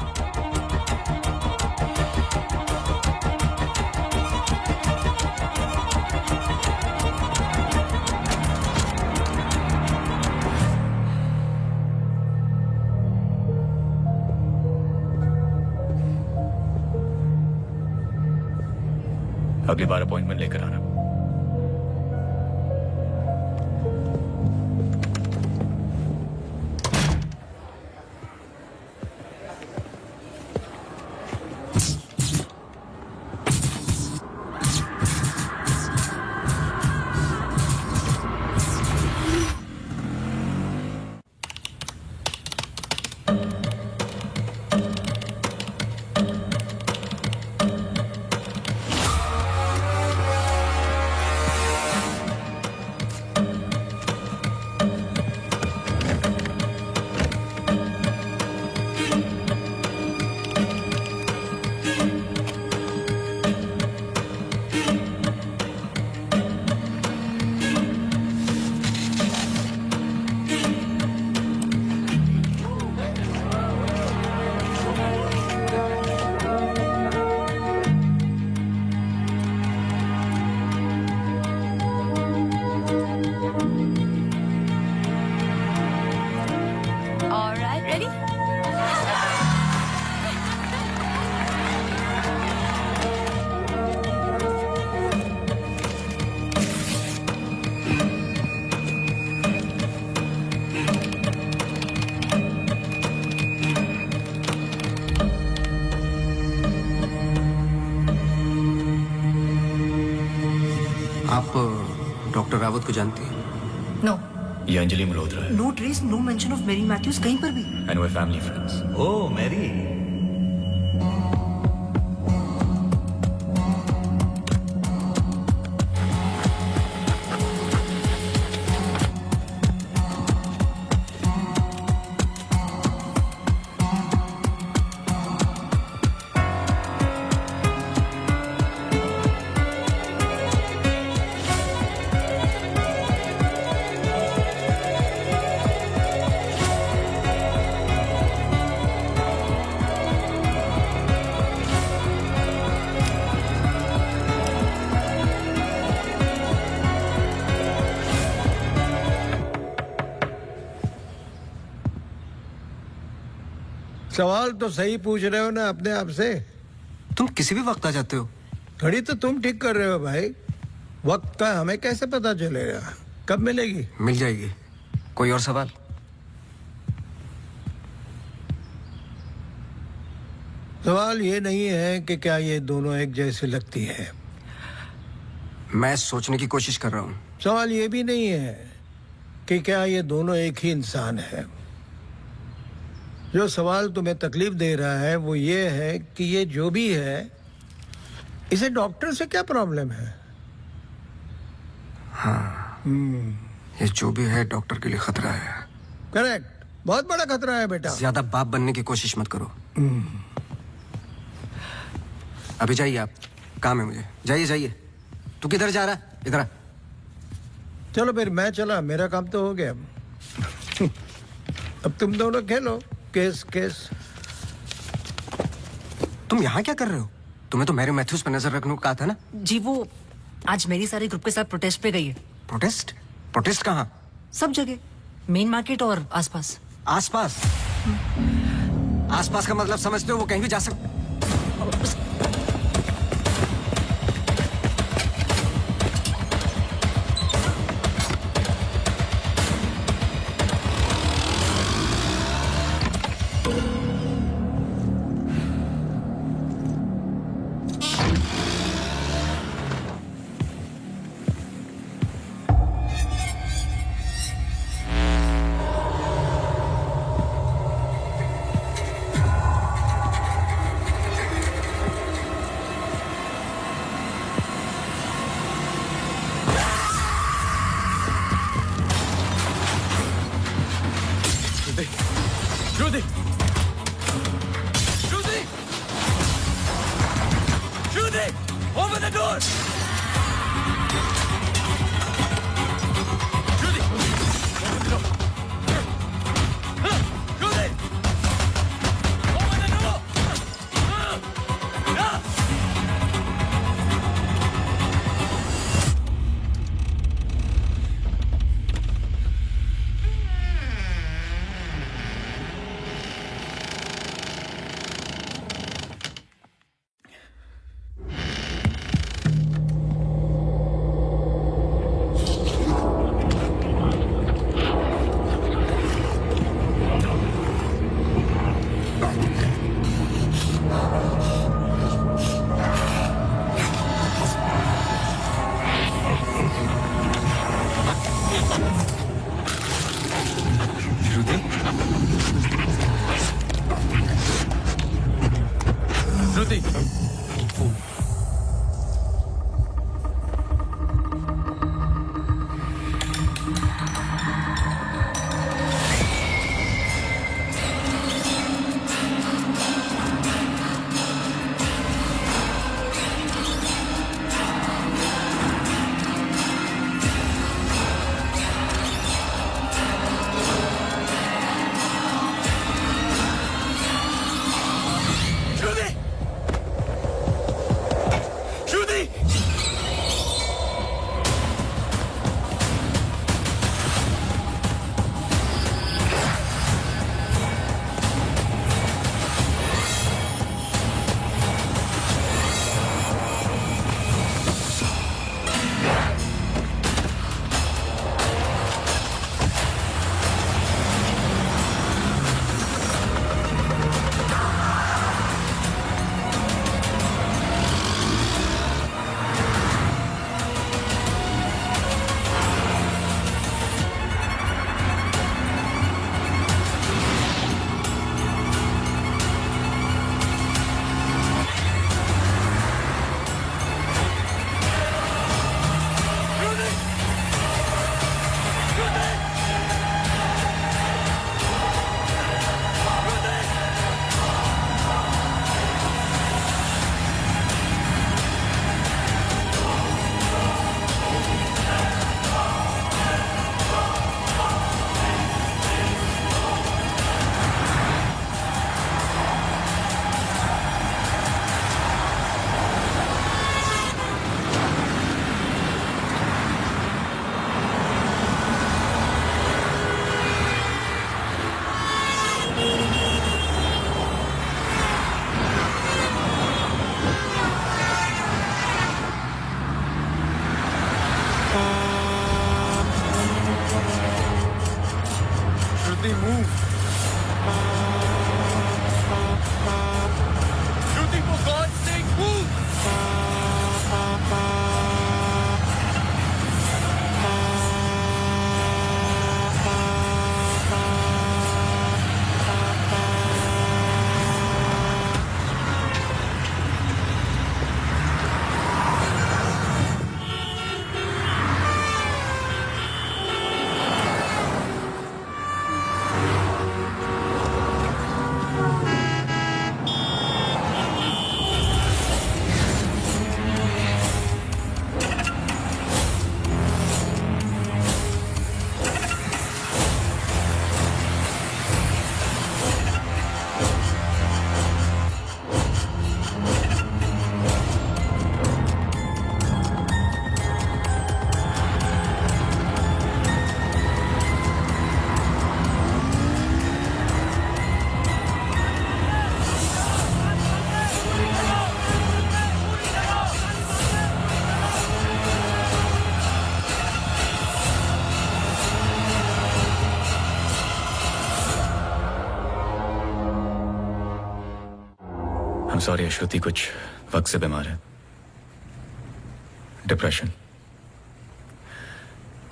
अगली बार अपॉइंटमेंट लेकर आना। आप डॉक्टर रावत को जानती हैं? नो। ये अंजलि मल्होत्रा है। No trace, no mention of Mary Matthews कहीं पर भी। And we family friends. Oh Mary, सवाल तो सही पूछ रहे हो ना अपने आप से। तुम किसी भी वक्त आ जाते हो। घड़ी तो तुम ठीक कर रहे हो भाई, वक्त का हमें कैसे पता चलेगा? कब मिलेगी? मिल जाएगी। कोई और सवाल? सवाल ये नहीं है कि क्या ये दोनों एक जैसी लगती है। मैं सोचने की कोशिश कर रहा हूँ। सवाल ये भी नहीं है कि क्या ये दोनों एक ही इंसान है। जो सवाल तुम्हें तकलीफ दे रहा है वो ये है कि ये जो भी है, इसे डॉक्टर से क्या प्रॉब्लम है। हाँ, ये जो भी है डॉक्टर के लिए खतरा है। करेक्ट, बहुत बड़ा खतरा है बेटा। ज्यादा बाप बनने की कोशिश मत करो। अभी जाइए, आप काम है मुझे। जाइए जाइए। तू किधर जा रहा है? इधर आ। चलो फिर मैं चला, मेरा काम तो हो गया। अब तुम दोनों खेलो केस केस। तुम यहाँ क्या कर रहे हो? तुम्हें तो मैरी मैथ्यूज पर नजर रखने को कहा था ना। जी वो आज मेरी सारी ग्रुप के साथ प्रोटेस्ट पे गई है। प्रोटेस्ट? प्रोटेस्ट कहाँ? सब जगह, मेन मार्केट और आसपास। आसपास? आसपास का मतलब समझते हो? वो कहीं भी जा सकते। Judy! Judy! Judy! Open the door! Judy! Open the door! Judy! Open the door! Shruti! Shruti, move. I'm sorry, श्रुति कुछ वक्त से बीमार है. डिप्रेशन.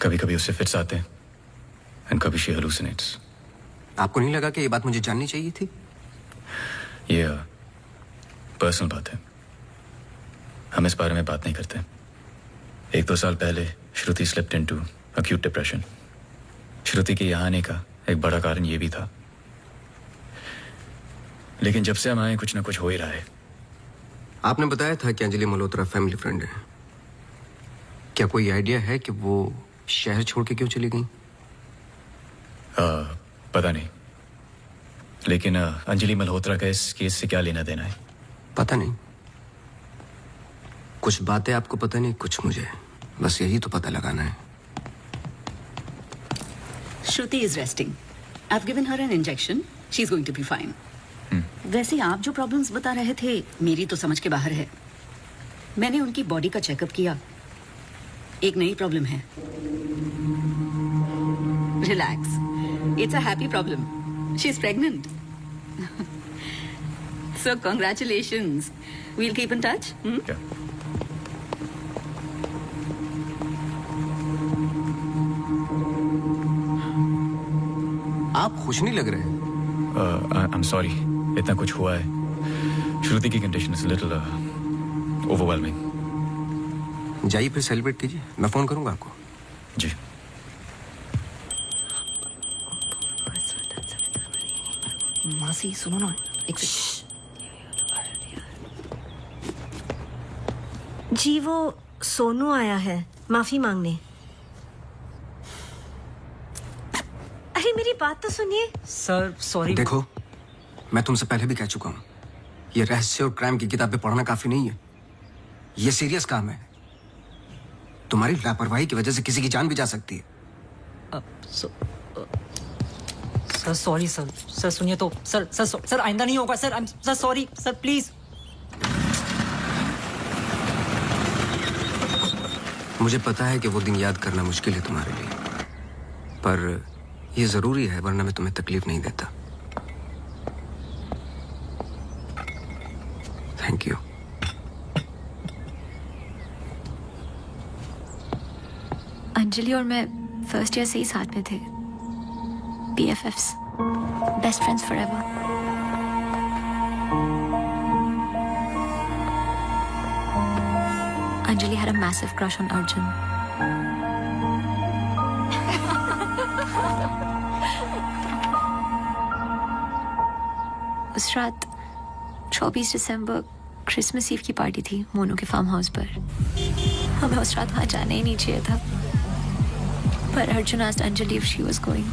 कभी कभी उससे फिट्स आते हैं एंड कभी शी हेलुसिनेट्स. आपको नहीं लगा कि ये बात मुझे जाननी चाहिए थी? ये पर्सनल बात है, हम इस बारे में बात नहीं करते. 1-2 साल पहले श्रुति स्लिप्ड इनटू अक्यूट डिप्रेशन. श्रुति के यहाँ आने का एक बड़ा कारण ये भी था. लेकिन जब से हम आए कुछ ना कुछ हो ही रहा है. आपने बताया था कि अंजलि मल्होत्रा फैमिली फ्रेंड है. क्या कोई आइडिया है कि वो शहर छोड़ के क्यों चली गई? पता नहीं, लेकिन अंजलि मल्होत्रा का इस केस से क्या लेना देना है? पता नहीं. कुछ बातें आपको पता नहीं, कुछ मुझे. बस यही तो पता लगाना है. Shruti is resting. I've given her an injection. She's going to be fine. वैसे आप जो प्रॉब्लम्स बता रहे थे मेरी तो समझ के बाहर है. मैंने उनकी बॉडी का चेकअप किया. एक नई प्रॉब्लम है. Relax. It's a happy problem. She is pregnant. So congratulations. We'll keep in touch. आप खुश नहीं लग रहे. I'm sorry, इतना कुछ हुआ है. श्रुति की कंडीशन इज लिटिल ओवरवेलमिंग. जाइए फिर सेलिब्रेट कीजिए. मैं फोन करूंगा आपको. जी. मासी सुनो ना एक जी वो सोनू आया है माफी मांगने. अरे मेरी बात तो सुनिए. Sir sorry. देखो, मैं तुमसे पहले भी कह चुका हूं, ये रहस्य और क्राइम की किताबें पढ़ना काफी नहीं है. ये सीरियस काम है. तुम्हारी लापरवाही की वजह से किसी की जान भी जा सकती है. Sir sorry sir. सर सुनिए तो. सर आइंदा नहीं होगा sir. Sir sorry sir please. मुझे पता है कि वो दिन याद करना मुश्किल है तुम्हारे लिए, पर ये जरूरी है, वरना मैं तुम्हें तकलीफ नहीं देता. Thank you. अंजलि और मैं फर्स्ट ईयर से ही साथ में थे. BFFs, best friends forever. Anjali had a massive crush on Arjun. उस रात 24 दिसंबर क्रिसमस ईव की पार्टी थी मोनू के फार्म हाउस पर. हमें उस रात वहां जाना ही नहीं चाहिए था, पर Arjun asked Anjali if she was going.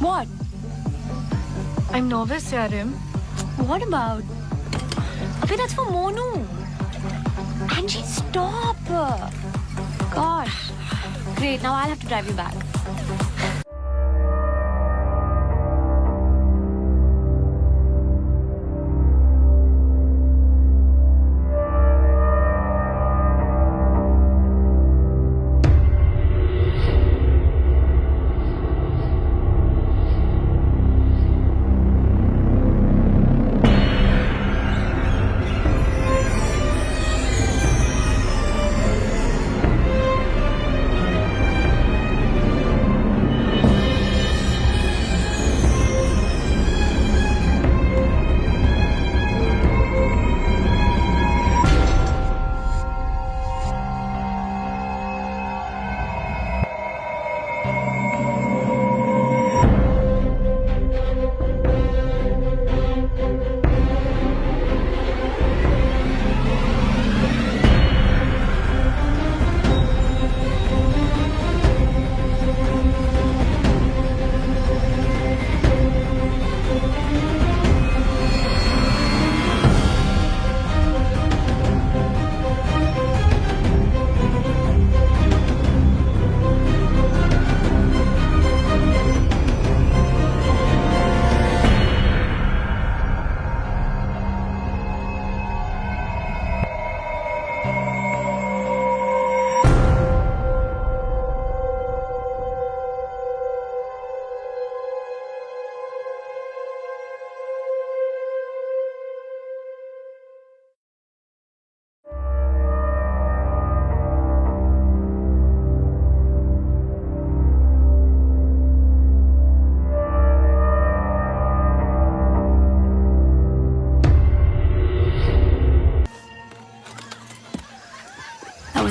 What? I'm nervous, Yarim. What about? Abhi, that's for Monu. Angie, stop. Gosh. Great, now I'll have to drive you back.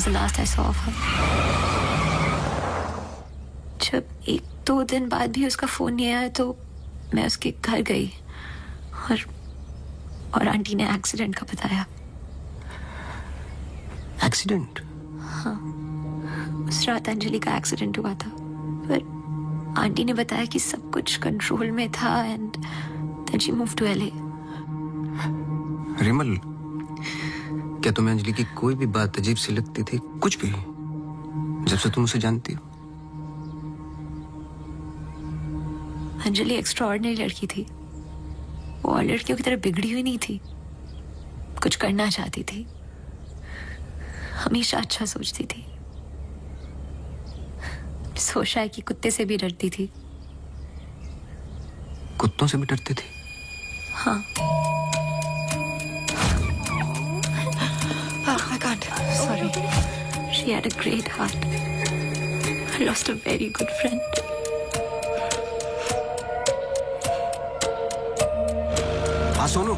was the last I saw of her. जब 1-2 दिन बाद भी उसका phone नहीं आया तो मैं उसके घर गई और आंटी ने एक्सीडेंट का बताया। एक्सीडेंट? हाँ, उस रात अंजलि का एक्सीडेंट हुआ था, पर आंटी ने बताया कि सब कुछ कंट्रोल में था and then she move to LA। Rimal, क्या तुम्हें अंजलि की कोई भी बात अजीब सी लगती थी? कुछ भी, जब से तुम उसे जानती हो? अंजलि एक्स्ट्राऑर्डिनरी लड़की थी। वो और लड़कियों की तरह बिगड़ी हुई नहीं थी, कुछ करना चाहती थी, हमेशा अच्छा सोचती थी। सोचा है कि कुत्ते से भी डरती थी। कुत्तों से भी डरती थी? हाँ। Oh my God, sorry. She had a great heart. I lost a very good friend. हाँ सोनू,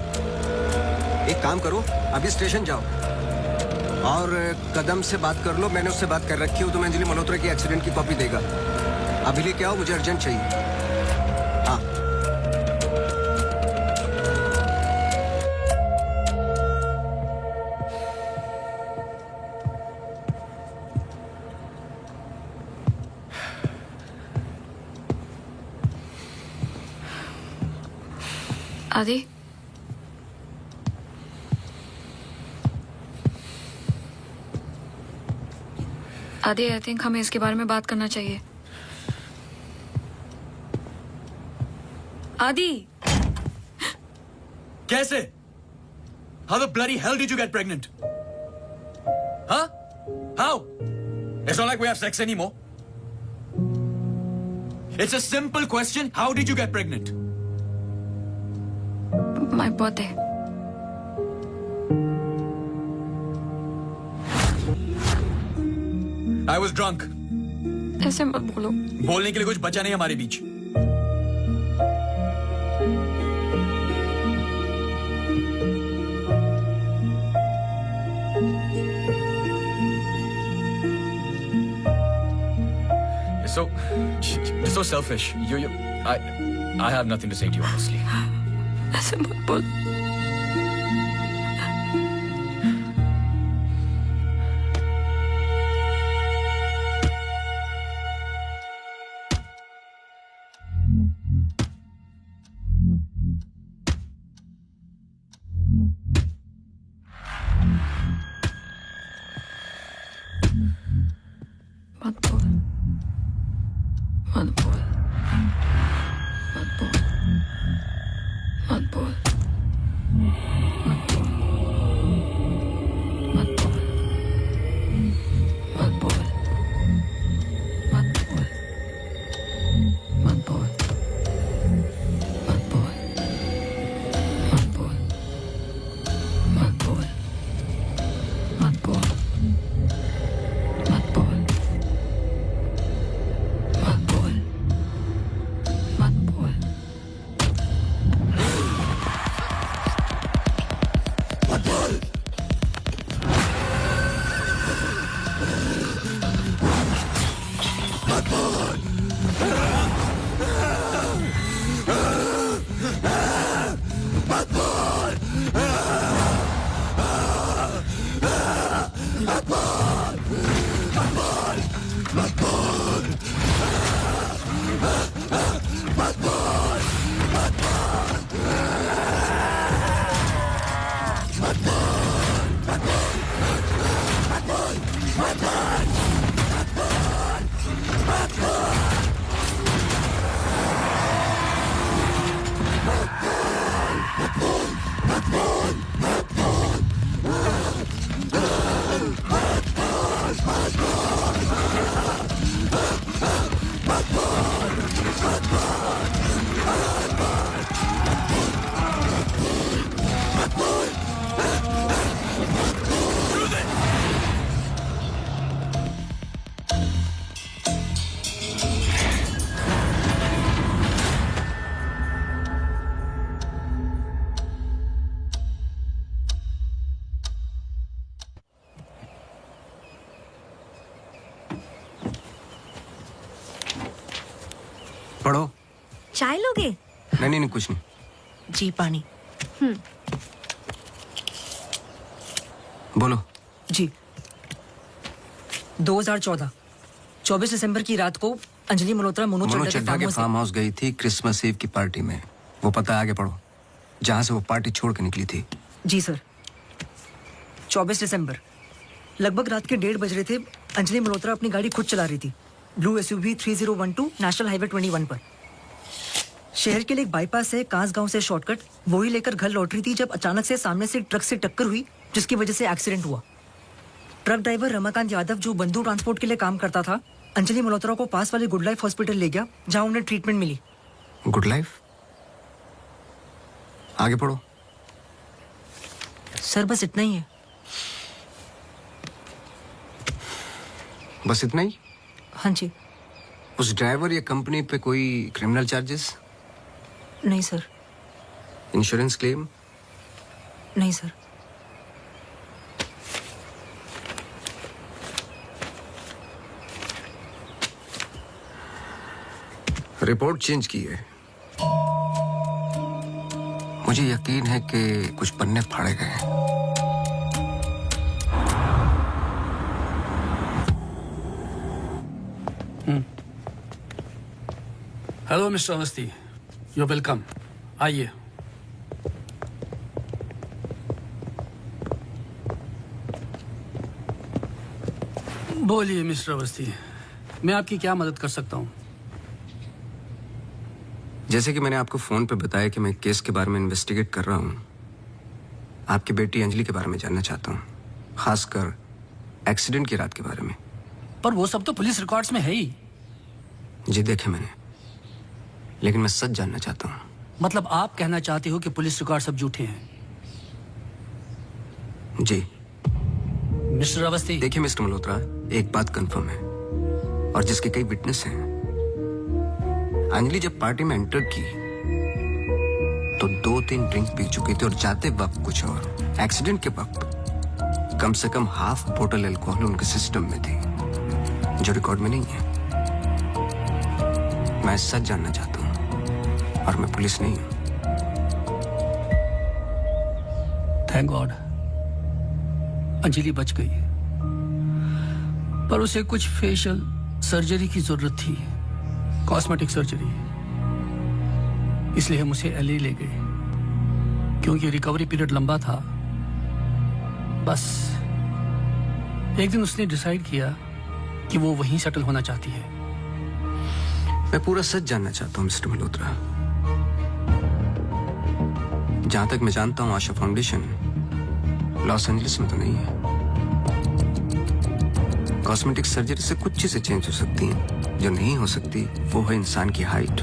एक काम करो, अभी स्टेशन जाओ और कदम से बात कर लो। मैंने उससे बात कर रखी है, तुम्हें अंजलि मल्होत्रा की एक्सीडेंट की कॉपी देगा। अभी लेके आओ, मुझे अर्जेंट चाहिए। हाँ। आदि, आदि, आई थिंक हमें इसके बारे में बात करना चाहिए। आदि, कैसे? How the bloody hell did you get pregnant? Huh? How? It's not like we have sex anymore. It's a simple question. How did you get pregnant? My birthday. I was drunk. ऐसे मत बोलो। बोलने के लिए कुछ बचा नहीं हमारे बीच। You're so selfish. I have nothing to say to you, honestly. ऐसे मत बोल। मत बोल, मत बोल, मत बोल, मत बोल, मत बोल, मत बोल, मत बोल, मत बोल, मत बोल, मत बोल, मत बोल, मत बोल, मत बोल, मत बोल, मत बोल, मत बोल, पढ़ो। चाय लोगे? नहीं नहीं नहीं, कुछ नहीं। जी पानी। बोलो। जी 2014 24 दिसंबर की रात को अंजलि मल्होत्रा मोनू चड्ढा के फार्म हाउस गई थी क्रिसमस ईव की पार्टी में। वो पता आगे पढ़ो, जहां से वो पार्टी छोड़ के निकली थी। जी सर। 24 दिसंबर लगभग रात के 1:30 बज रहे थे। अंजलि मल्होत्रा अपनी गाड़ी खुद चला रही थी, ब्लू SUV 3012 नेशनल हाईवे 21 पर। शहर के लिए एक बाईपास है, कांस गांव से शॉर्टकट, वही लेकर घर लौट रही थी जब अचानक से सामने से ट्रक से टक्कर हुई, जिसकी वजह से एक्सीडेंट हुआ। ट्रक ड्राइवर रमाकांत यादव, जो बंधु ट्रांसपोर्ट के लिए काम करता था, अंजलि मल्होत्रा को पास वाले गुड लाइफ हॉस्पिटल ले गया, जहां उन्हें ट्रीटमेंट मिली। Good life? आगे पढ़ो। सर बस इतना ही है। बस इतना ही? हाँ जी। उस ड्राइवर या कंपनी पे कोई क्रिमिनल चार्जेस? नहीं सर। Insurance claim? नहीं सर। रिपोर्ट चेंज की है। मुझे यकीन है कि कुछ पन्ने फाड़े गए हैं। Hello mister Awasthi, you welcome. आइए। बोलिए मिस्टर अवस्थी, मैं आपकी क्या मदद कर सकता हूँ? जैसे कि मैंने आपको फोन पे बताया कि मैं केस के बारे में इन्वेस्टिगेट कर रहा हूँ, आपकी बेटी अंजलि के बारे में जानना चाहता हूँ, खासकर एक्सीडेंट की रात के बारे में। पर वो सब तो पुलिस रिकॉर्ड्स में है ही। जी देखे मैंने, लेकिन मैं सच जानना चाहता हूँ। मतलब आप कहना चाहते हो कि पुलिस रिकॉर्ड सब झूठे हैं? जी। मिस्टर अवस्थी। देखिए मिस्टर मल्होत्रा, एक बात कंफर्म है और जिसके कई विटनेस हैं। अंजलि जब पार्टी में एंटर की तो 2-3 ड्रिंक पी चुकी थी और जाते वक्त कुछ और। एक्सीडेंट के वक्त कम से कम हाफ बोतल अल्कोहल उनके सिस्टम में थी, जो रिकॉर्ड में नहीं है। मैं सच जानना चाहता हूँ और मैं पुलिस नहीं हूँ। थैंक गॉड अंजलि बच गई, पर उसे कुछ फेशियल सर्जरी की जरूरत थी, कॉस्मेटिक सर्जरी। इसलिए हम उसे LA ले गए, क्योंकि रिकवरी पीरियड लंबा था। बस एक दिन उसने डिसाइड किया कि वो वहीं सेटल होना चाहती है। मैं पूरा सच जानना चाहता हूँ मिस्टर मल्होत्रा। जहां तक मैं जानता हूँ, आशा फाउंडेशन लॉस एंजलिस में तो नहीं है। कॉस्मेटिक सर्जरी से कुछ चीजें चेंज हो सकती हैं, जो नहीं हो सकती वो है इंसान की हाइट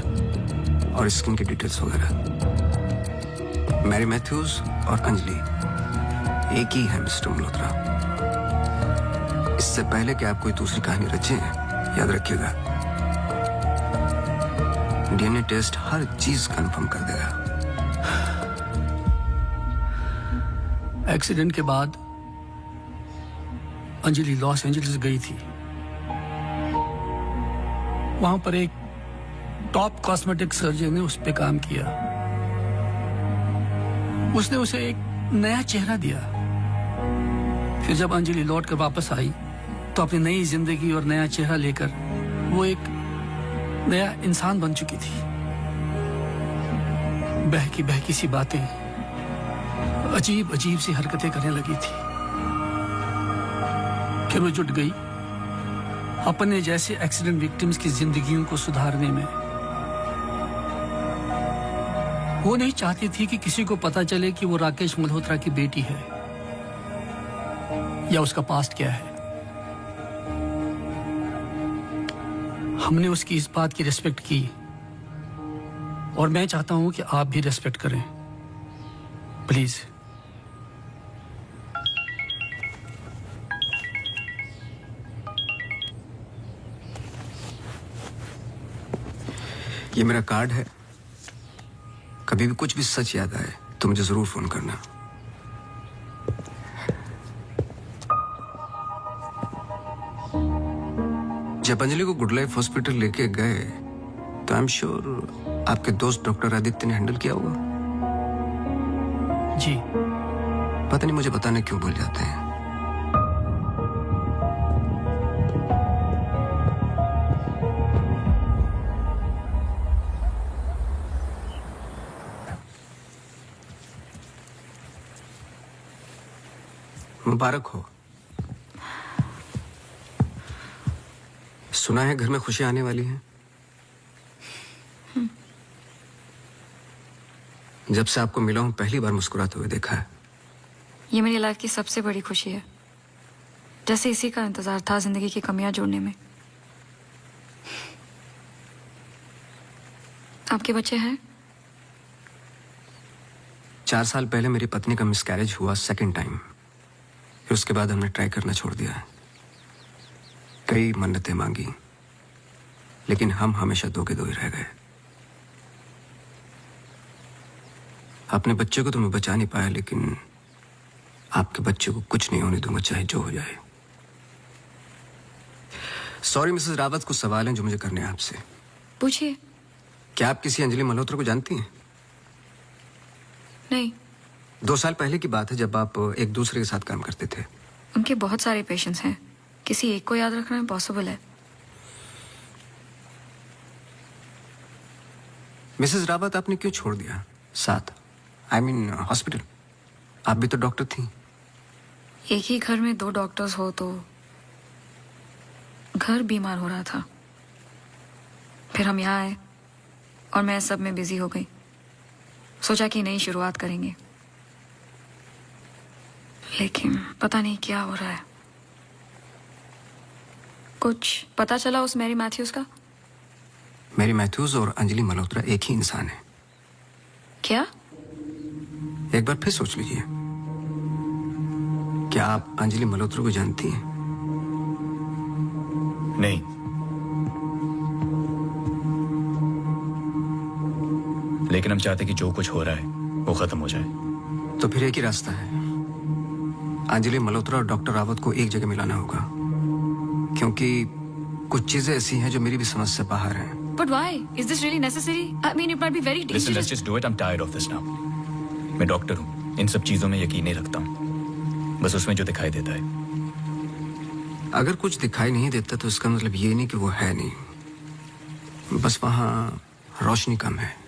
और स्किन की डिटेल्स वगैरह। मैरी मैथ्यूज और अंजलि एक ही है मिस्टर मल्होत्रा। इससे पहले कि आप कोई दूसरी कहानी रचें, याद रखिएगा DNA टेस्ट हर चीज कंफर्म कर देगा। एक्सीडेंट के बाद अंजलि लॉस एंजलिस गई थी। वहां पर एक टॉप कॉस्मेटिक सर्जन ने उस पे काम किया। उसने उसे एक नया चेहरा दिया। फिर जब अंजलि लौट कर वापस आई तो अपनी नई जिंदगी और नया चेहरा लेकर वो एक नया इंसान बन चुकी थी। बहकी सी बातें, अजीब अजीब सी हरकतें करने लगी थी। फिर वो जुट गई अपने जैसे एक्सीडेंट विक्टिम्स की जिंदगियों को सुधारने में। वो नहीं चाहती थी कि किसी को पता चले कि वो राकेश मल्होत्रा की बेटी है या उसका पास्ट क्या है। हमने उसकी इस बात की रिस्पेक्ट की और मैं चाहता हूं कि आप भी रिस्पेक्ट करें, प्लीज। ये मेरा कार्ड है, कभी भी कुछ भी सच याद आए तो मुझे जरूर फोन करना। जब अंजलि को गुड लाइफ हॉस्पिटल लेके गए तो आई एम श्योर आपके दोस्त डॉक्टर आदित्य ने हैंडल किया होगा। जी। पता नहीं मुझे बताने क्यों भूल जाते हैं। मुबारक हो। सुना है घर में खुशियां आने वाली हैं। जब से आपको मिला हूं पहली बार मुस्कुराते हुए देखा है। ये मेरी लाइफ की सबसे बड़ी खुशी है, जैसे इसी का इंतजार था जिंदगी की कमियां जोड़ने में। आपके बच्चे हैं? 4 साल पहले मेरी पत्नी का मिसकैरेज हुआ सेकंड टाइम। फिर उसके बाद हमने ट्राई करना छोड़ दिया है। कई मन्नतें मांगी, लेकिन हम हमेशा दो के दो ही रह गए। अपने बच्चे को तो मैं बचा नहीं पाया, लेकिन आपके बच्चे को कुछ नहीं होने दूंगा, चाहे जो हो जाए। सॉरी मिसेस रावत, कुछ सवाल हैं जो मुझे करने हैं आपसे। पूछिए। क्या आप किसी अंजलि मल्होत्रा को जानती हैं? नहीं। 2 साल पहले की बात है, जब आप एक दूसरे के साथ काम करते थे। उनके बहुत सारे पेशेंट्स हैं, किसी एक को याद रखना इम्पॉसिबल है। मिसेस रावत, आपने क्यों छोड़ दिया साथ? I mean hospital. आप भी तो डॉक्टर थी। एक ही घर में 2 डॉक्टर्स हो तो घर बीमार हो रहा था। फिर हम यहाँ आए और मैं सब में बिजी हो गई। सोचा कि नई शुरुआत करेंगे, लेकिन पता नहीं क्या हो रहा है। कुछ पता चला उस मैरी मैथ्यूज का? मैरी मैथ्यूज और अंजलि मल्होत्रा एक ही इंसान है। क्या? एक बार फिर सोच लीजिए। क्या आप अंजलि मल्होत्रा को जानती हैं? नहीं। लेकिन हम चाहते कि जो कुछ हो रहा है वो खत्म हो जाए। तो फिर एक ही रास्ता है। अंजलि मल्होत्रा और डॉक्टर रावत को एक जगह मिलाना होगा, क्योंकि कुछ चीजें ऐसी हैं जो मेरी भी समझ से बाहर हैं। But why? Is this really necessary? I mean, it might be very Listen, dangerous. let's just do it. I'm tired of this now. मैं डॉक्टर हूँ, इन सब चीजों में यकीन नहीं रखता हूँ, बस उसमें जो दिखाई देता है। अगर कुछ दिखाई नहीं देता तो इसका मतलब ये नहीं कि वो है नहीं, बस वहां रोशनी कम है।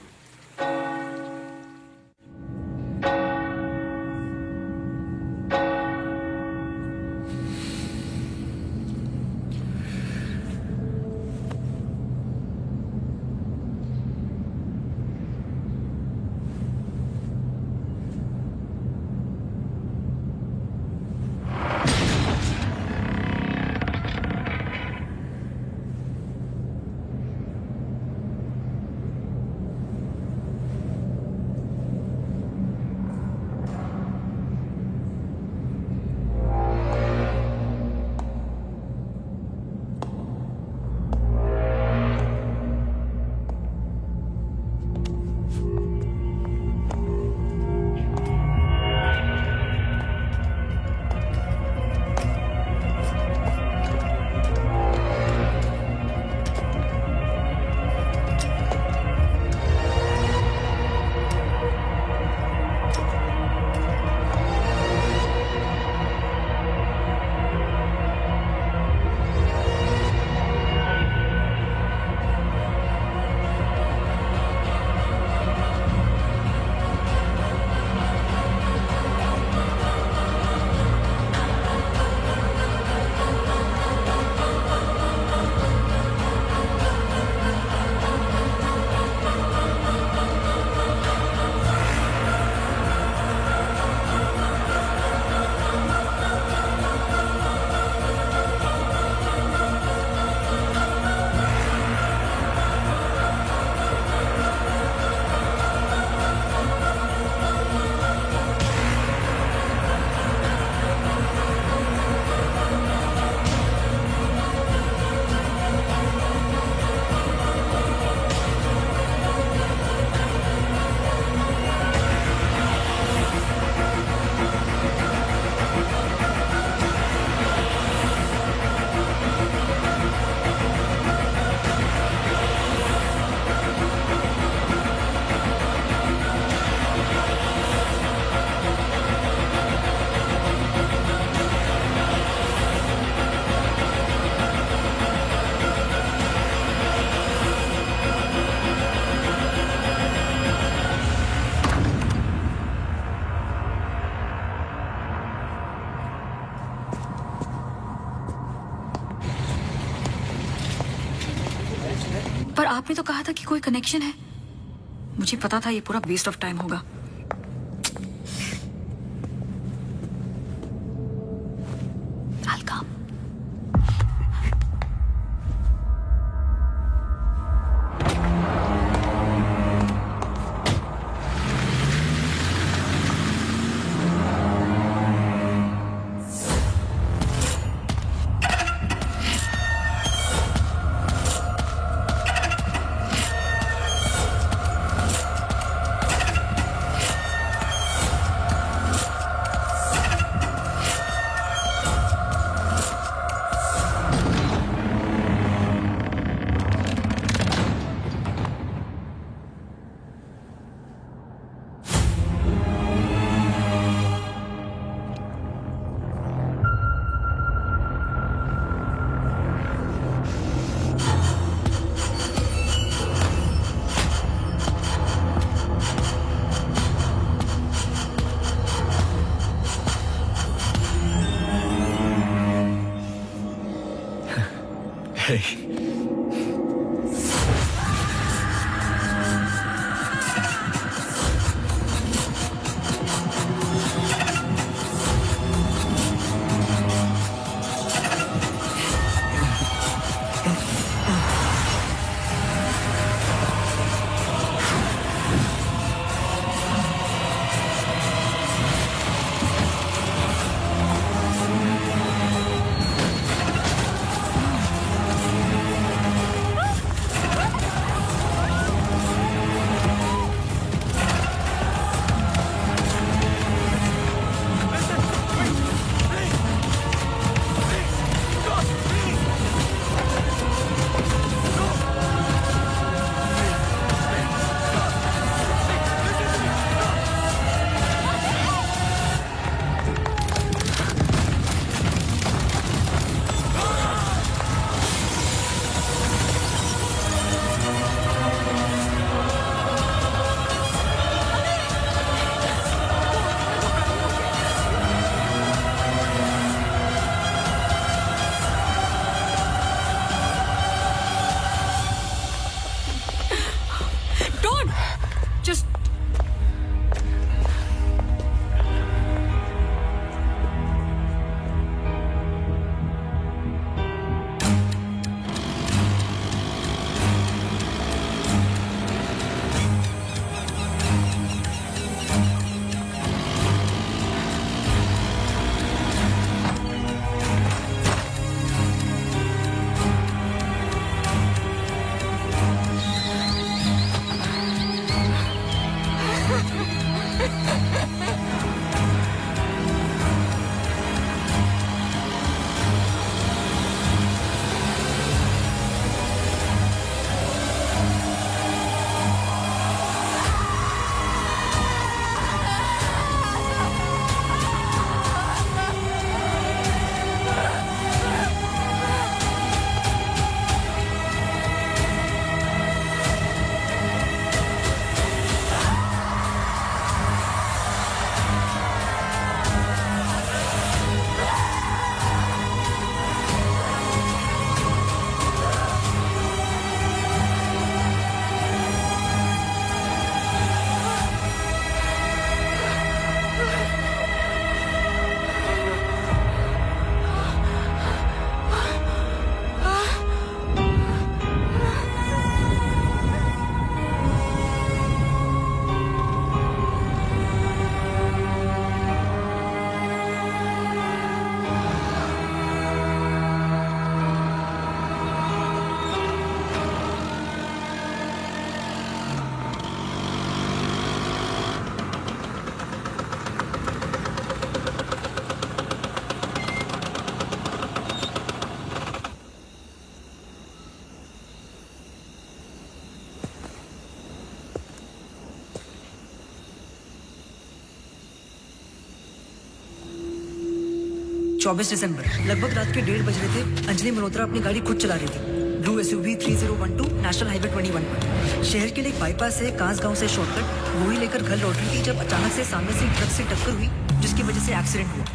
पर आपने तो कहा था कि कोई कनेक्शन है। मुझे पता था ये पूरा वेस्ट ऑफ टाइम होगा। I'll come. चौबीस दिसंबर लगभग रात के 1:30 बज रहे थे। अंजलि मल्होत्रा अपनी गाड़ी खुद चला रही थी। ब्लू SUV 3012 नेशनल हाईवे 21 पर। शहर के लिए एक बाईपास है कांसगांव से शॉर्टकट वो ही लेकर घर लौट रही थी जब अचानक से सामने से ट्रक से टक्कर हुई जिसकी वजह से एक्सीडेंट हुआ।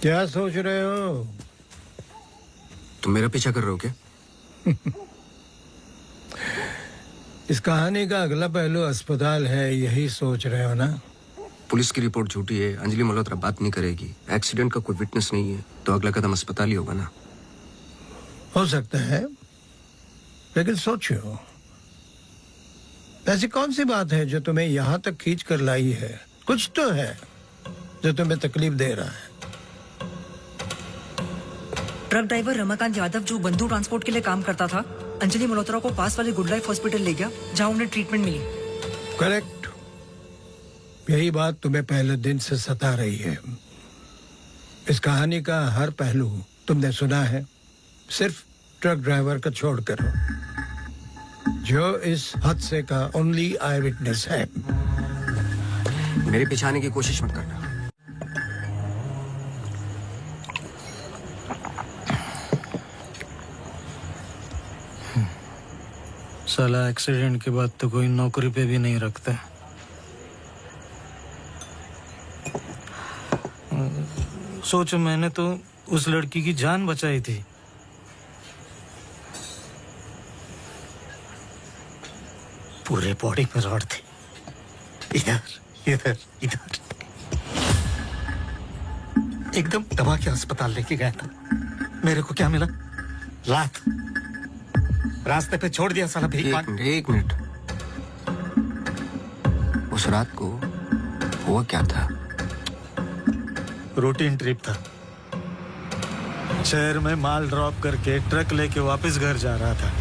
क्या सोच रहे हो? तुम मेरा पीछा कर रहे हो क्या? इस कहानी का अगला पहलू अस्पताल है, यही सोच रहे हो ना? पुलिस की रिपोर्ट झूठी है, अंजलि मल्होत्रा बात नहीं करेगी, एक्सीडेंट का कोई विटनेस नहीं है, तो अगला कदम अस्पताल ही होगा ना। हो सकता है, लेकिन सोचो, ऐसी कौन सी बात है जो तुम्हें यहां तक खींच कर लाई है? कुछ तो है जो तुम्हें तकलीफ दे रहा है। ट्रक ड्राइवर रमाकांत यादव जो बंधु ट्रांसपोर्ट के लिए काम करता था, अंजलि मल्होत्रा को पास वाले गुड लाइफ हॉस्पिटल ले गया जहां उन्हें ट्रीटमेंट मिली। करेक्ट, यही बात तुम्हें पहले दिन से सता रही है। इस कहानी का हर पहलू तुमने सुना है, सिर्फ ट्रक ड्राइवर का छोड़कर, जो इस हादसे का ओनली आई विटनेस है। मेरे पीछे आने की कोशिश मत करना। साला एक्सीडेंट के बाद तो कोई नौकरी पे भी नहीं रखता। सोचो, मैंने तो उस लड़की की जान बचाई थी। पूरे बॉडी में रॉड थे, इधर इधर इधर। एकदम दबा के अस्पताल लेके गया था। मेरे को क्या मिला? लात। रास्ते पे छोड़ दिया साला भीख मांग। एक मिनट, उस रात को हुआ क्या था? रूटीन ट्रिप था। शहर में माल ड्रॉप करके ट्रक लेके वापस घर जा रहा था।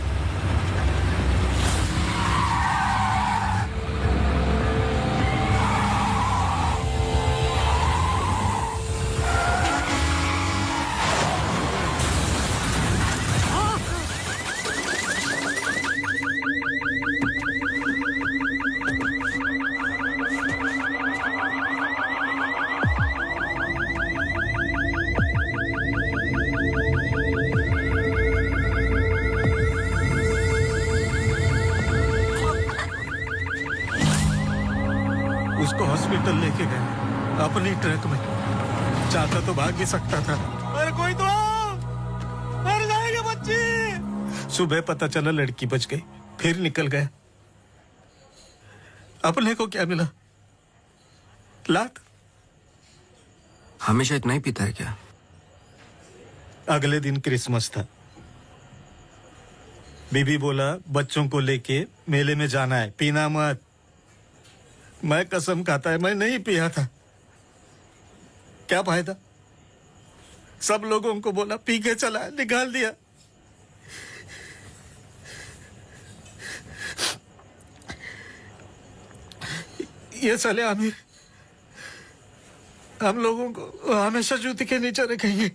उसको हॉस्पिटल लेके गए अपनी ट्रक में। चाहता तो भाग भी सकता था। अरे कोई तो आओ, मर जाएगी बच्ची। सुबह पता चला लड़की बच गई, फिर निकल गया। अपने को क्या मिला? लात। हमेशा इतना ही पीता है क्या? अगले दिन क्रिसमस था। बीबी बोला बच्चों को लेके मेले में जाना है, पीना मत। मैं कसम खाता है मैं नहीं पिया था। क्या फायदा? सब लोगों को बोला पी के चला, निकाल दिया। ये साले आमिर हम लोगों को हमेशा जूती के नीचे रखेंगे।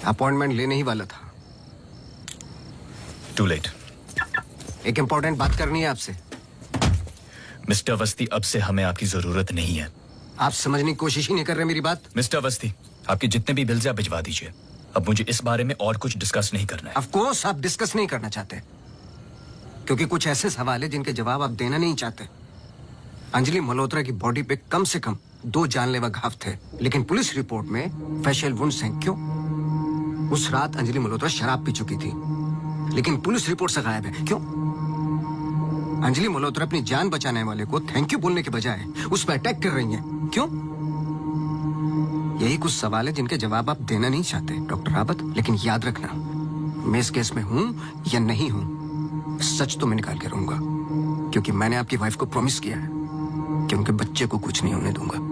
अपॉइंटमेंट लेने ही वाला था। To late. एक इंपॉर्टेंट बात करनी है आपसे। मिस्टर अवस्थी, अब से हमें आपकी जरूरत नहीं है। आप समझने की कोशिश ही नहीं कर रहे मेरी बात। मिस्टर अवस्थी, आपके जितने भी बिल्स आप भिजवा दीजिए। अब मुझे इस बारे में और कुछ डिस्कस नहीं करना है। ऑफ कोर्स आप डिस्कस नहीं करना चाहते, क्योंकि कुछ ऐसे सवाल है जिनके जवाब आप देना नहीं चाहते। अंजलि मल्होत्रा की बॉडी पे कम से कम 2 जानलेवा घाव थे, लेकिन पुलिस रिपोर्ट में फेशियल वुंड्स हैं। क्यों? उस रात अंजलि मल्होत्रा शराब पी चुकी थी, लेकिन पुलिस रिपोर्ट से गायब है। क्यों? अंजलि मल्होत्रा अपनी जान बचाने वाले को थैंक यू बोलने के बजाय उस पर अटैक कर रही हैं। क्यों? यही कुछ सवाल है जिनके जवाब आप देना नहीं चाहते डॉक्टर रावत। लेकिन याद रखना, मैं इस केस में हूं या नहीं हूं, सच तो मैं निकाल के रहूंगा, क्योंकि मैंने आपकी वाइफ को प्रॉमिस किया है कि उनके बच्चे को कुछ नहीं होने दूंगा।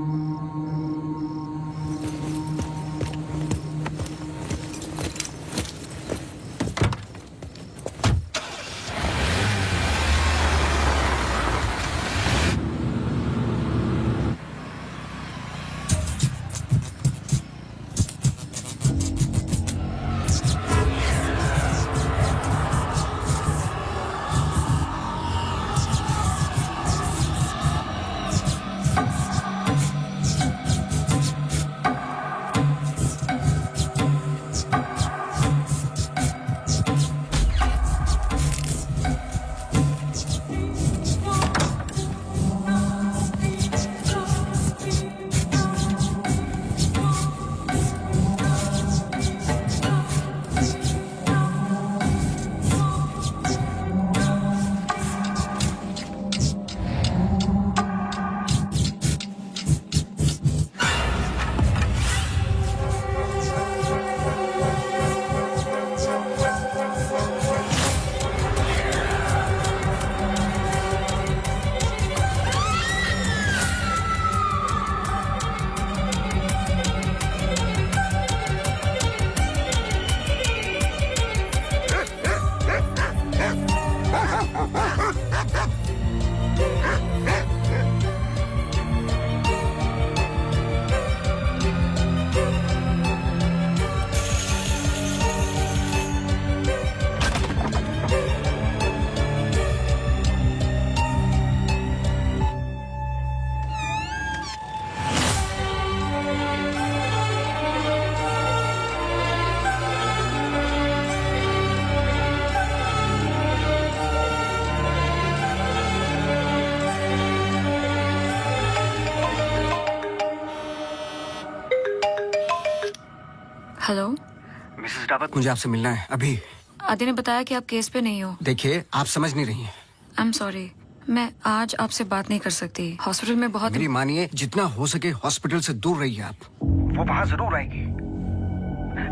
हेलो मिसेस रावत, मुझे आपसे मिलना है अभी। आदि ने बताया कि आप केस पे नहीं हो। देखिए, आप समझ नहीं रही हैं। आई एम सॉरी, मैं आज आपसे बात नहीं कर सकती। हॉस्पिटल में बहुत मेरी मानिए, जितना हो सके हॉस्पिटल से दूर रहिए आप। वो वहां जरूर आएगी।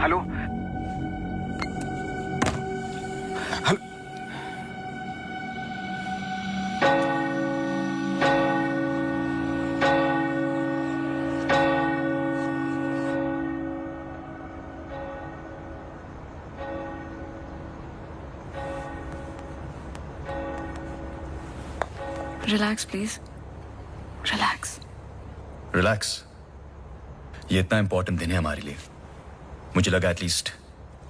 Hello hello. Relax please, relax. Relax. ये इतना इंपॉर्टेंट दिन है हमारे लिए। मुझे लगा at least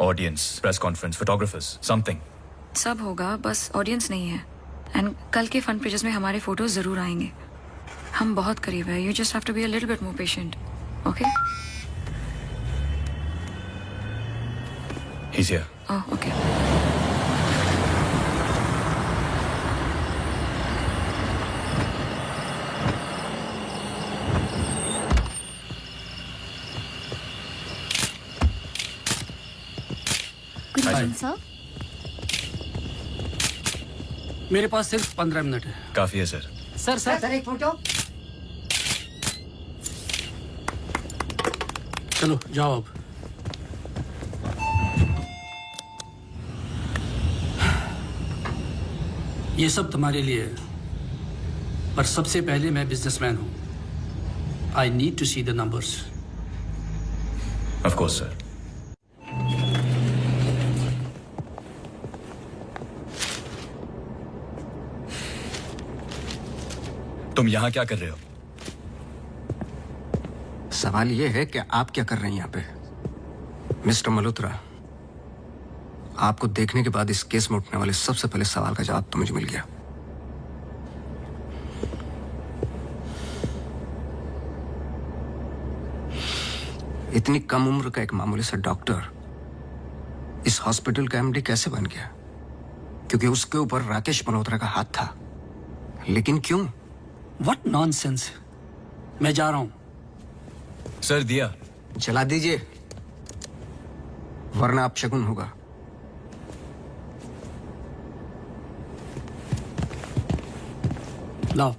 audience, press conference, photographers, something. सब होगा, बस ऑडियंस नहीं है। एंड कल के फ्रंट पेजेस में हमारे फोटोज जरूर आएंगे। हम बहुत करीब है। You just have to be a little bit more patient, okay? He's here. Oh, okay. Good Hi, morning sir. मेरे पास सिर्फ 15 मिनट है। काफी है सर। सर एक फोटो। चलो जाओ अब। ये सब तुम्हारे लिए है, पर सबसे पहले मैं बिजनेसमैन हूं। I need to see the numbers. Of course sir. तुम यहां क्या कर रहे हो? सवाल ये है कि आप क्या कर रहे हैं यहाँ पे। मिस्टर मल्होत्रा, आपको देखने के बाद इस केस में उठने वाले सबसे पहले सवाल का जवाब तो मुझे मिल गया। इतनी कम उम्र का एक मामूली सा डॉक्टर इस हॉस्पिटल का एमडी कैसे बन गया? क्योंकि उसके ऊपर राकेश मल्होत्रा का हाथ था। लेकिन क्यों? What nonsense. मैं जा रहा हूं। सर दिया जला दीजिए, वरना आप शगुन होगा। लाओ।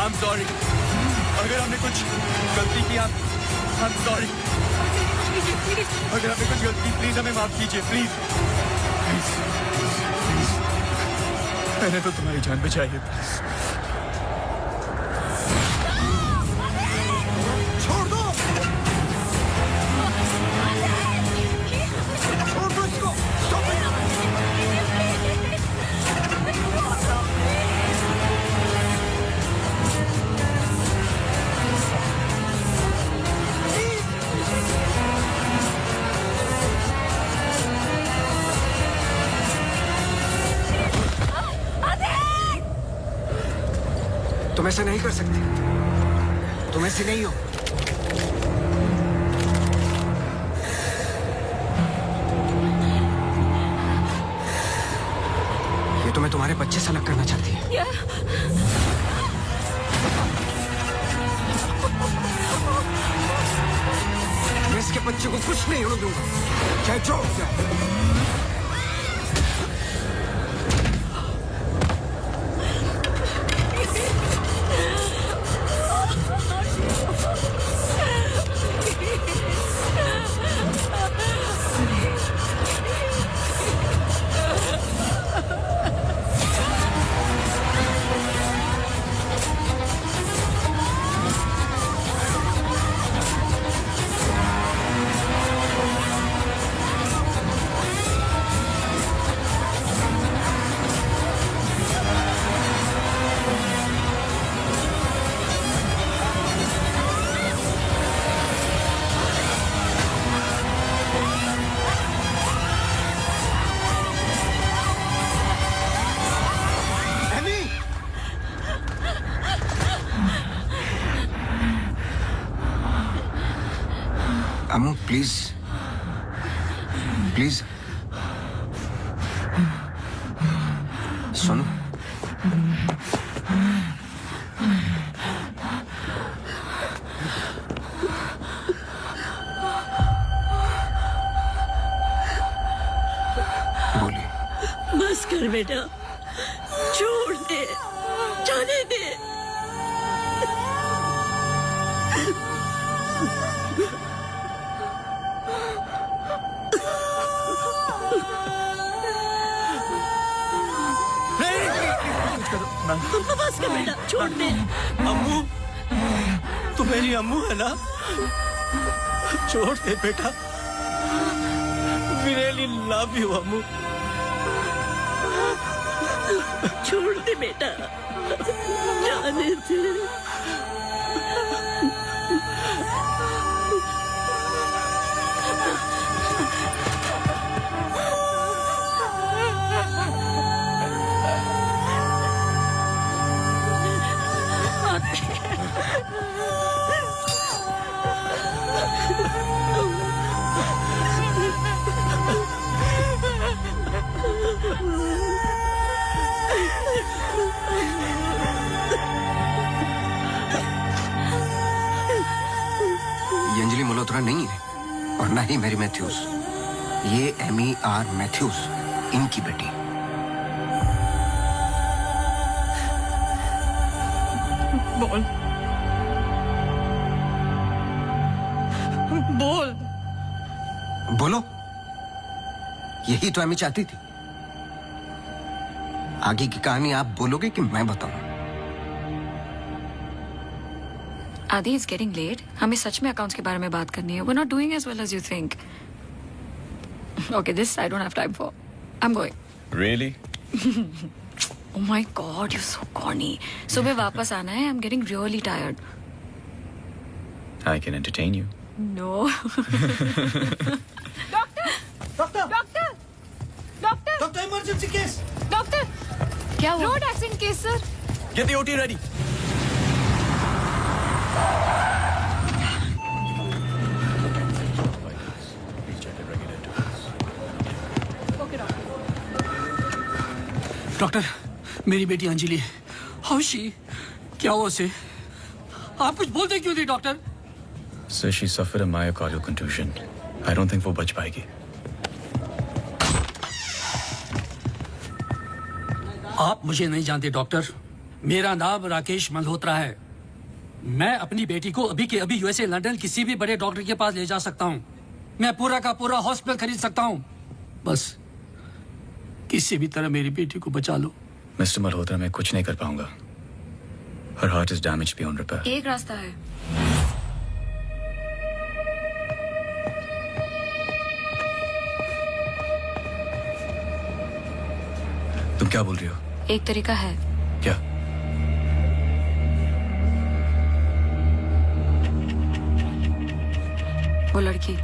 I'm sorry. अगर हमने कुछ गलती की, I'm sorry. अगर हमने कुछ गलती, प्लीज हमें माफ कीजिए, प्लीज. मैंने तो तुम्हारी जान बचाई है. छोड़ दो, छोड़ दो इसको. Stop it. तुम ऐसा नहीं कर सकते. तुम ऐसे नहीं हो. ये तुम्हें तुम्हारे बच्चे से अलग करना चाहती है. मैं इसके बच्चे को कुछ नहीं होने दूंगा, चाहे जो हो जाए. अम्मू प्लीज, प्लीज सुनो. बोलिए. बस कर बेटा, छोड़ दे, जाने दे. बस कर बेटा, छोड़ दे. अम्मू, तू मेरी अम्मू है ना? छोड़ दे बेटा. We really love you, अम्मू. छोड़ दे बेटा, जाने दे. ये अंजलि मल्होत्रा नहीं है और ना ही मैरी मैथ्यूज. ये एमी आर मैथ्यूज, इनकी बेटी. बोल, बोल. बोलो. यही तो एमी चाहती थी. आगे की कहानी आप बोलोगे कि मैं बताऊं? आदि, इट्स गेटिंग लेट. हमें सच में अकाउंट्स के बारे में बात करनी है. We are not doing as well as you think. Okay, this I don't have time for. I am going. Really? Oh my God, you're so corny. सुबह वापस आना है. I'm getting really tired. I can entertain you. No. Doctor, emergency case. Doctor, क्या हुआ? Road accident case sir. Get the OT ready. Doctor, मेरी बेटी Anjali, how she? क्या हुआ उसे? आप कुछ बोलते क्यों नहीं doctor? Sir, she suffered a myocardial contusion. I don't think वो बच पाएगी. आप मुझे नहीं जानते डॉक्टर. मेरा नाम राकेश मल्होत्रा है। मैं अपनी बेटी को अभी के अभी यूएसए लंदन किसी भी बड़े डॉक्टर के पास ले जा सकता हूँ। मैं पूरा का पूरा हॉस्पिटल खरीद सकता हूँ। बस किसी भी तरह मेरी बेटी को बचा लो। मिस्टर मल्होत्रा, मैं कुछ नहीं कर पाऊंगा। Her heart is damaged beyond repair. एक रास्ता है। तुम क्या बोल रही हो? एक तरीका है। क्या? वो लड़की।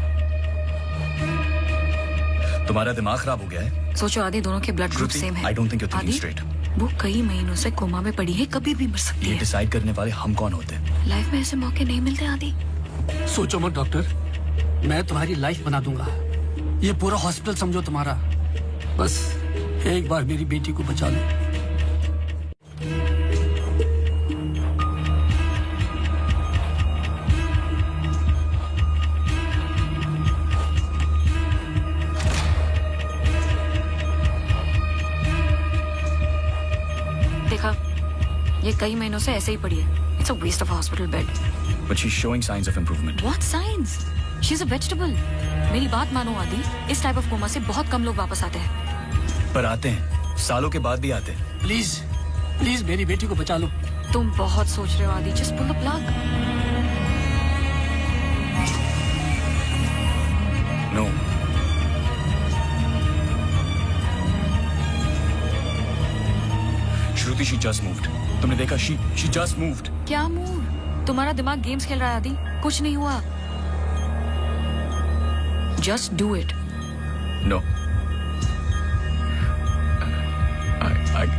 तुम्हारा दिमाग खराब हो गया है? सोचो आदि, दोनों के ब्लड ग्रुप सेम है। I don't think you're thinking आदि, straight. वो कई महीनों से कोमा में पड़ी है, कभी भी मर सकती ये है। डिसाइड करने वाले हम कौन होते हैं? लाइफ में ऐसे मौके नहीं मिलते आदि। सोचो मत डॉक्टर, मैं तुम्हारी लाइफ बना दूंगा। ये पूरा हॉस्पिटल समझो तुम्हारा। बस एक बार मेरी बेटी को बचा लो। देखा, ये कई महीनों से ऐसे ही पड़ी है। It's a waste of hospital bed. But she's showing signs of improvement. What signs? She's a vegetable. मेरी बात मानो आदि, इस टाइप ऑफ कोमा से बहुत कम लोग वापस आते हैं। पर आते हैं, सालों के बाद भी आते हैं। प्लीज प्लीज मेरी बेटी को बचा लो। तुम बहुत सोच रहे हो Aadi. Just pull the plug. No. Shruti, she just moved. तुमने देखा? She just moved. क्या मूव? तुम्हारा दिमाग गेम्स खेल रहा है आदि। कुछ नहीं हुआ। Just do it. No.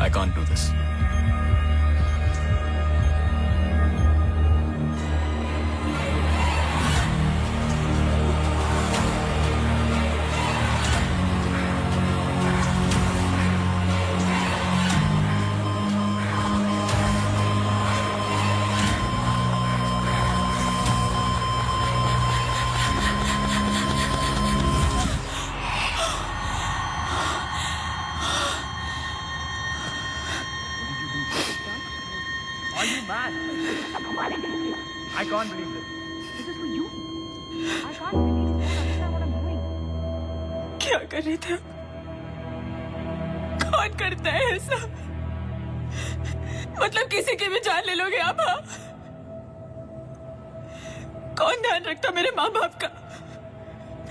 I can't do this. Are you mad? I can't believe this. This is for you. I can't believe you don't understand what I'm doing. क्या कर रहे थे? कौन करता है ऐसा? मतलब किसी की भी जान ले लोगे आप? हाँ? कौन ध्यान रखता मेरे माँ बाप का,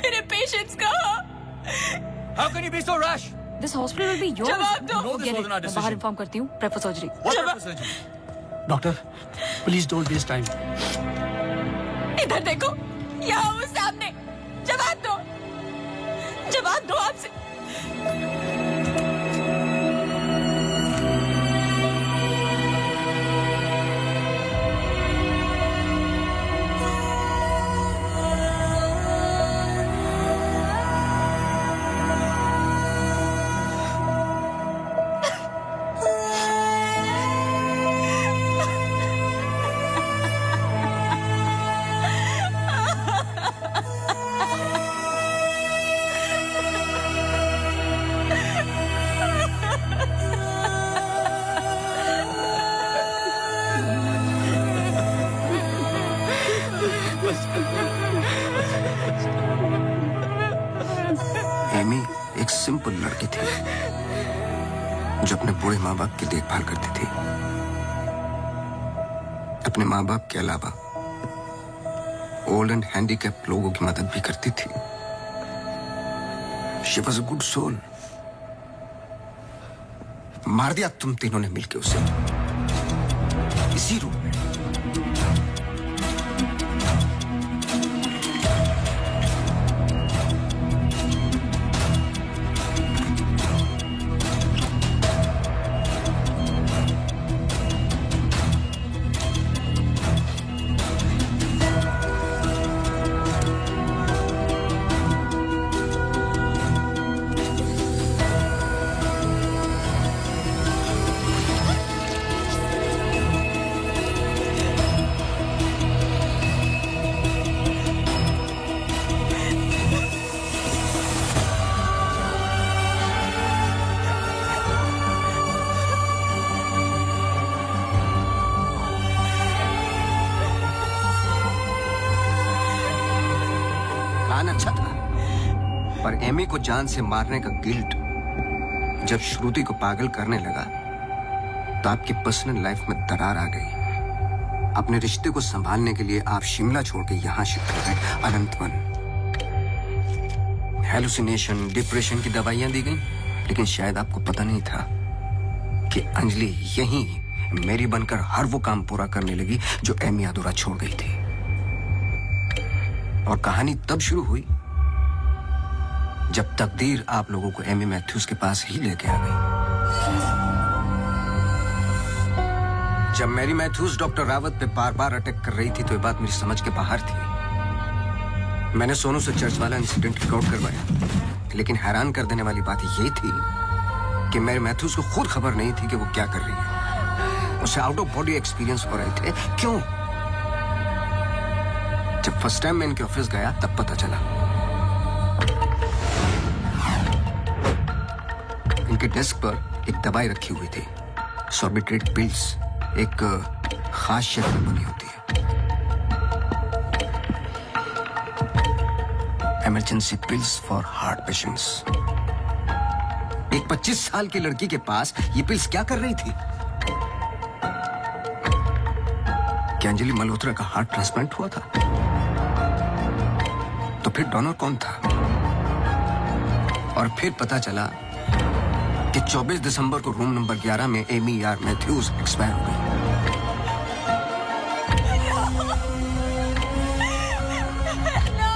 मेरे पेशेंट्स का? How can you be so rash? This hospital will be yours. जवाब दो। No, this Get it. wasn't our मैं बाहर decision. इन्फॉर्म करती हूँ। Prefer surgery. What type of surgery? Doctor please don't waste time. इधर देखो, यहाँ वो सामने। जवाब दो, जवाब दो आपसे। एमी एक सिंपल लड़की थी जो अपने बूढ़े माँ बाप की देखभाल करती थी। अपने माँ बाप के अलावा ओल्ड एंड हैंडीकैप लोगों की मदद भी करती थी। She was a good soul. मार दिया तुम तीनों ने मिलकर उसे इसी रूम में। और एमी को जान से मारने का गिल्ट जब श्रुति को पागल करने लगा तो आपकी पर्सनल लाइफ में दरार आ गई। अपने रिश्ते को संभालने के लिए आप शिमला छोड़ के यहां शिफ्ट हो गए अनंतवन। हेलुसिनेशन, डिप्रेशन की दवाइयां दी गई, लेकिन शायद आपको पता नहीं था कि अंजलि यहीं मेरी बनकर हर वो काम पूरा करने लगी जो एमी अधूरा छोड़ गई थी। और कहानी तब शुरू हुई जब तकदीर आप लोगों को एमी मैथ्यूज के पास ही लेके आ गई। जब मैरी मैथ्यूज डॉक्टर रावत पे बार बार अटैक कर रही थी तो ये बात मेरी समझ के बाहर थी। मैंने सोनू से चर्च वाला इंसिडेंट रिकॉर्ड करवाया, लेकिन हैरान कर देने वाली बात ये थी कि मैरी मैथ्यूज को खुद खबर नहीं थी कि वो क्या कर रही है। उसे आउट ऑफ बॉडी एक्सपीरियंस हो रहे थे। क्यों? जब फर्स्ट टाइम मैं इनके ऑफिस गया तब पता चला। इनके डेस्क पर एक दवाई रखी हुई थी, सॉर्बिट्रेट पिल्स, एक खास शेप में बनी होती है। Emergency pills for heart patients. एक 25 साल की लड़की के पास ये पिल्स क्या कर रही थी? क्या अंजलि मल्होत्रा का हार्ट ट्रांसप्लांट हुआ था? तो फिर डोनर कौन था? और फिर पता चला कि 24 दिसंबर को रूम नंबर 11 में एमी आर मैथ्यूज एक्सपायर हो गई।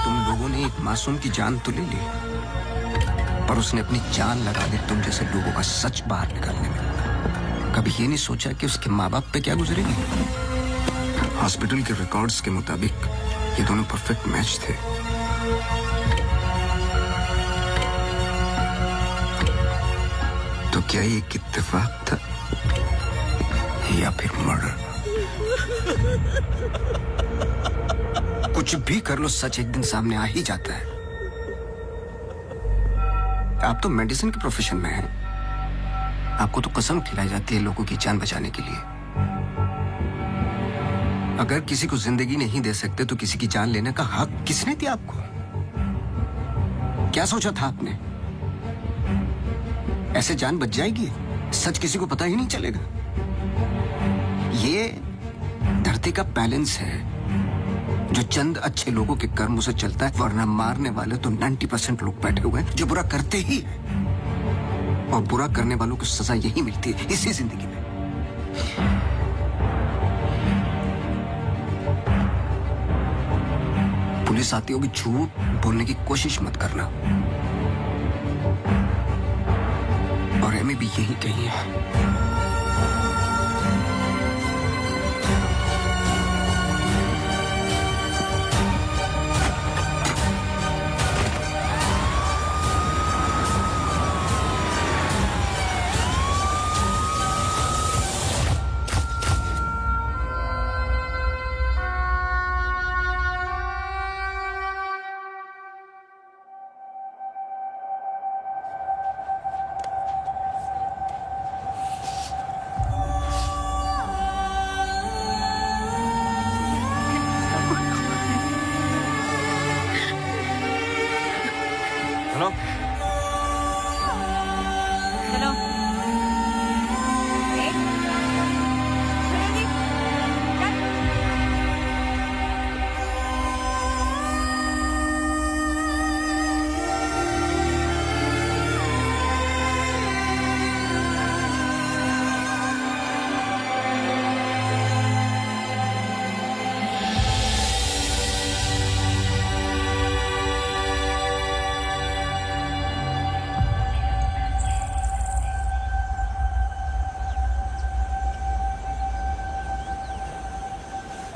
तुम लोगों ने एक मासूम की जान तो ले ली, पर उसने अपनी जान लगा दी तुम जैसे लोगों का सच बाहर निकालने में। कभी ये नहीं सोचा कि उसके माँ बाप पे क्या गुजरेगी? हॉस्पिटल के रिकॉर्ड्स के मुताबिक ये दोनों परफेक्ट मैच थे। तो क्या ये एक इत्तेफाक था या फिर मर्डर? कुछ भी कर लो, सच एक दिन सामने आ ही जाता है। आप तो मेडिसिन के प्रोफेशन में हैं। आपको तो कसम खिलाई जाती है लोगों की जान बचाने के लिए। अगर किसी को जिंदगी नहीं दे सकते तो किसी की जान लेने का हक किसने दिया आपको? क्या सोचा था आपने? ऐसे जान बच जाएगी? सच किसी को पता ही नहीं चलेगा। ये धरती का बैलेंस है जो चंद अच्छे लोगों के कर्मों से चलता है, वरना मारने वाले तो 90% लोग बैठे हुए हैं जो बुरा करते ही हैं। और बुरा करने वालों को सजा यही मिलती है इसी जिंदगी में। पुलिस आती होगी, झूठ बोलने की कोशिश मत करना। और एमी भी यही कही है। Hello hello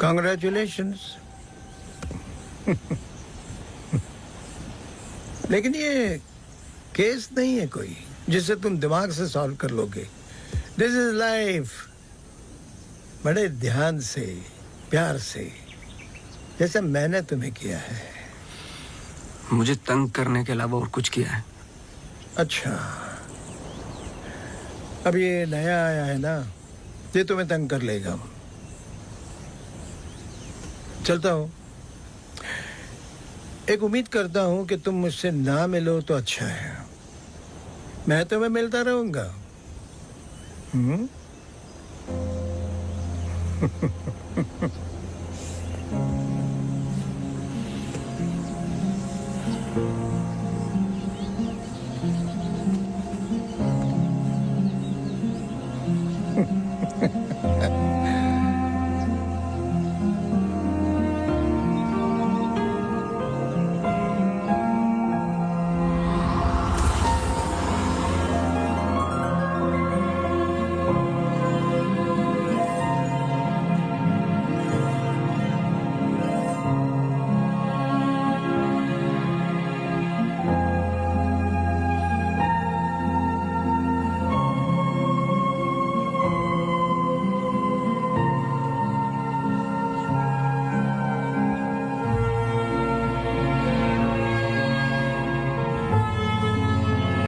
Congratulations. लेकिन ये केस नहीं है कोई जिसे तुम दिमाग से सॉल्व कर लोगे। This is life. बड़े ध्यान से, प्यार से, जैसे मैंने तुम्हें किया है। मुझे तंग करने के अलावा और कुछ किया है? अच्छा, अब ये नया आया है ना, ये तुम्हें तंग कर लेगा। चलता हूं। एक उम्मीद करता हूं कि तुम मुझसे ना मिलो तो अच्छा है। मैं तुम्हें मिलता रहूंगा। हम्म?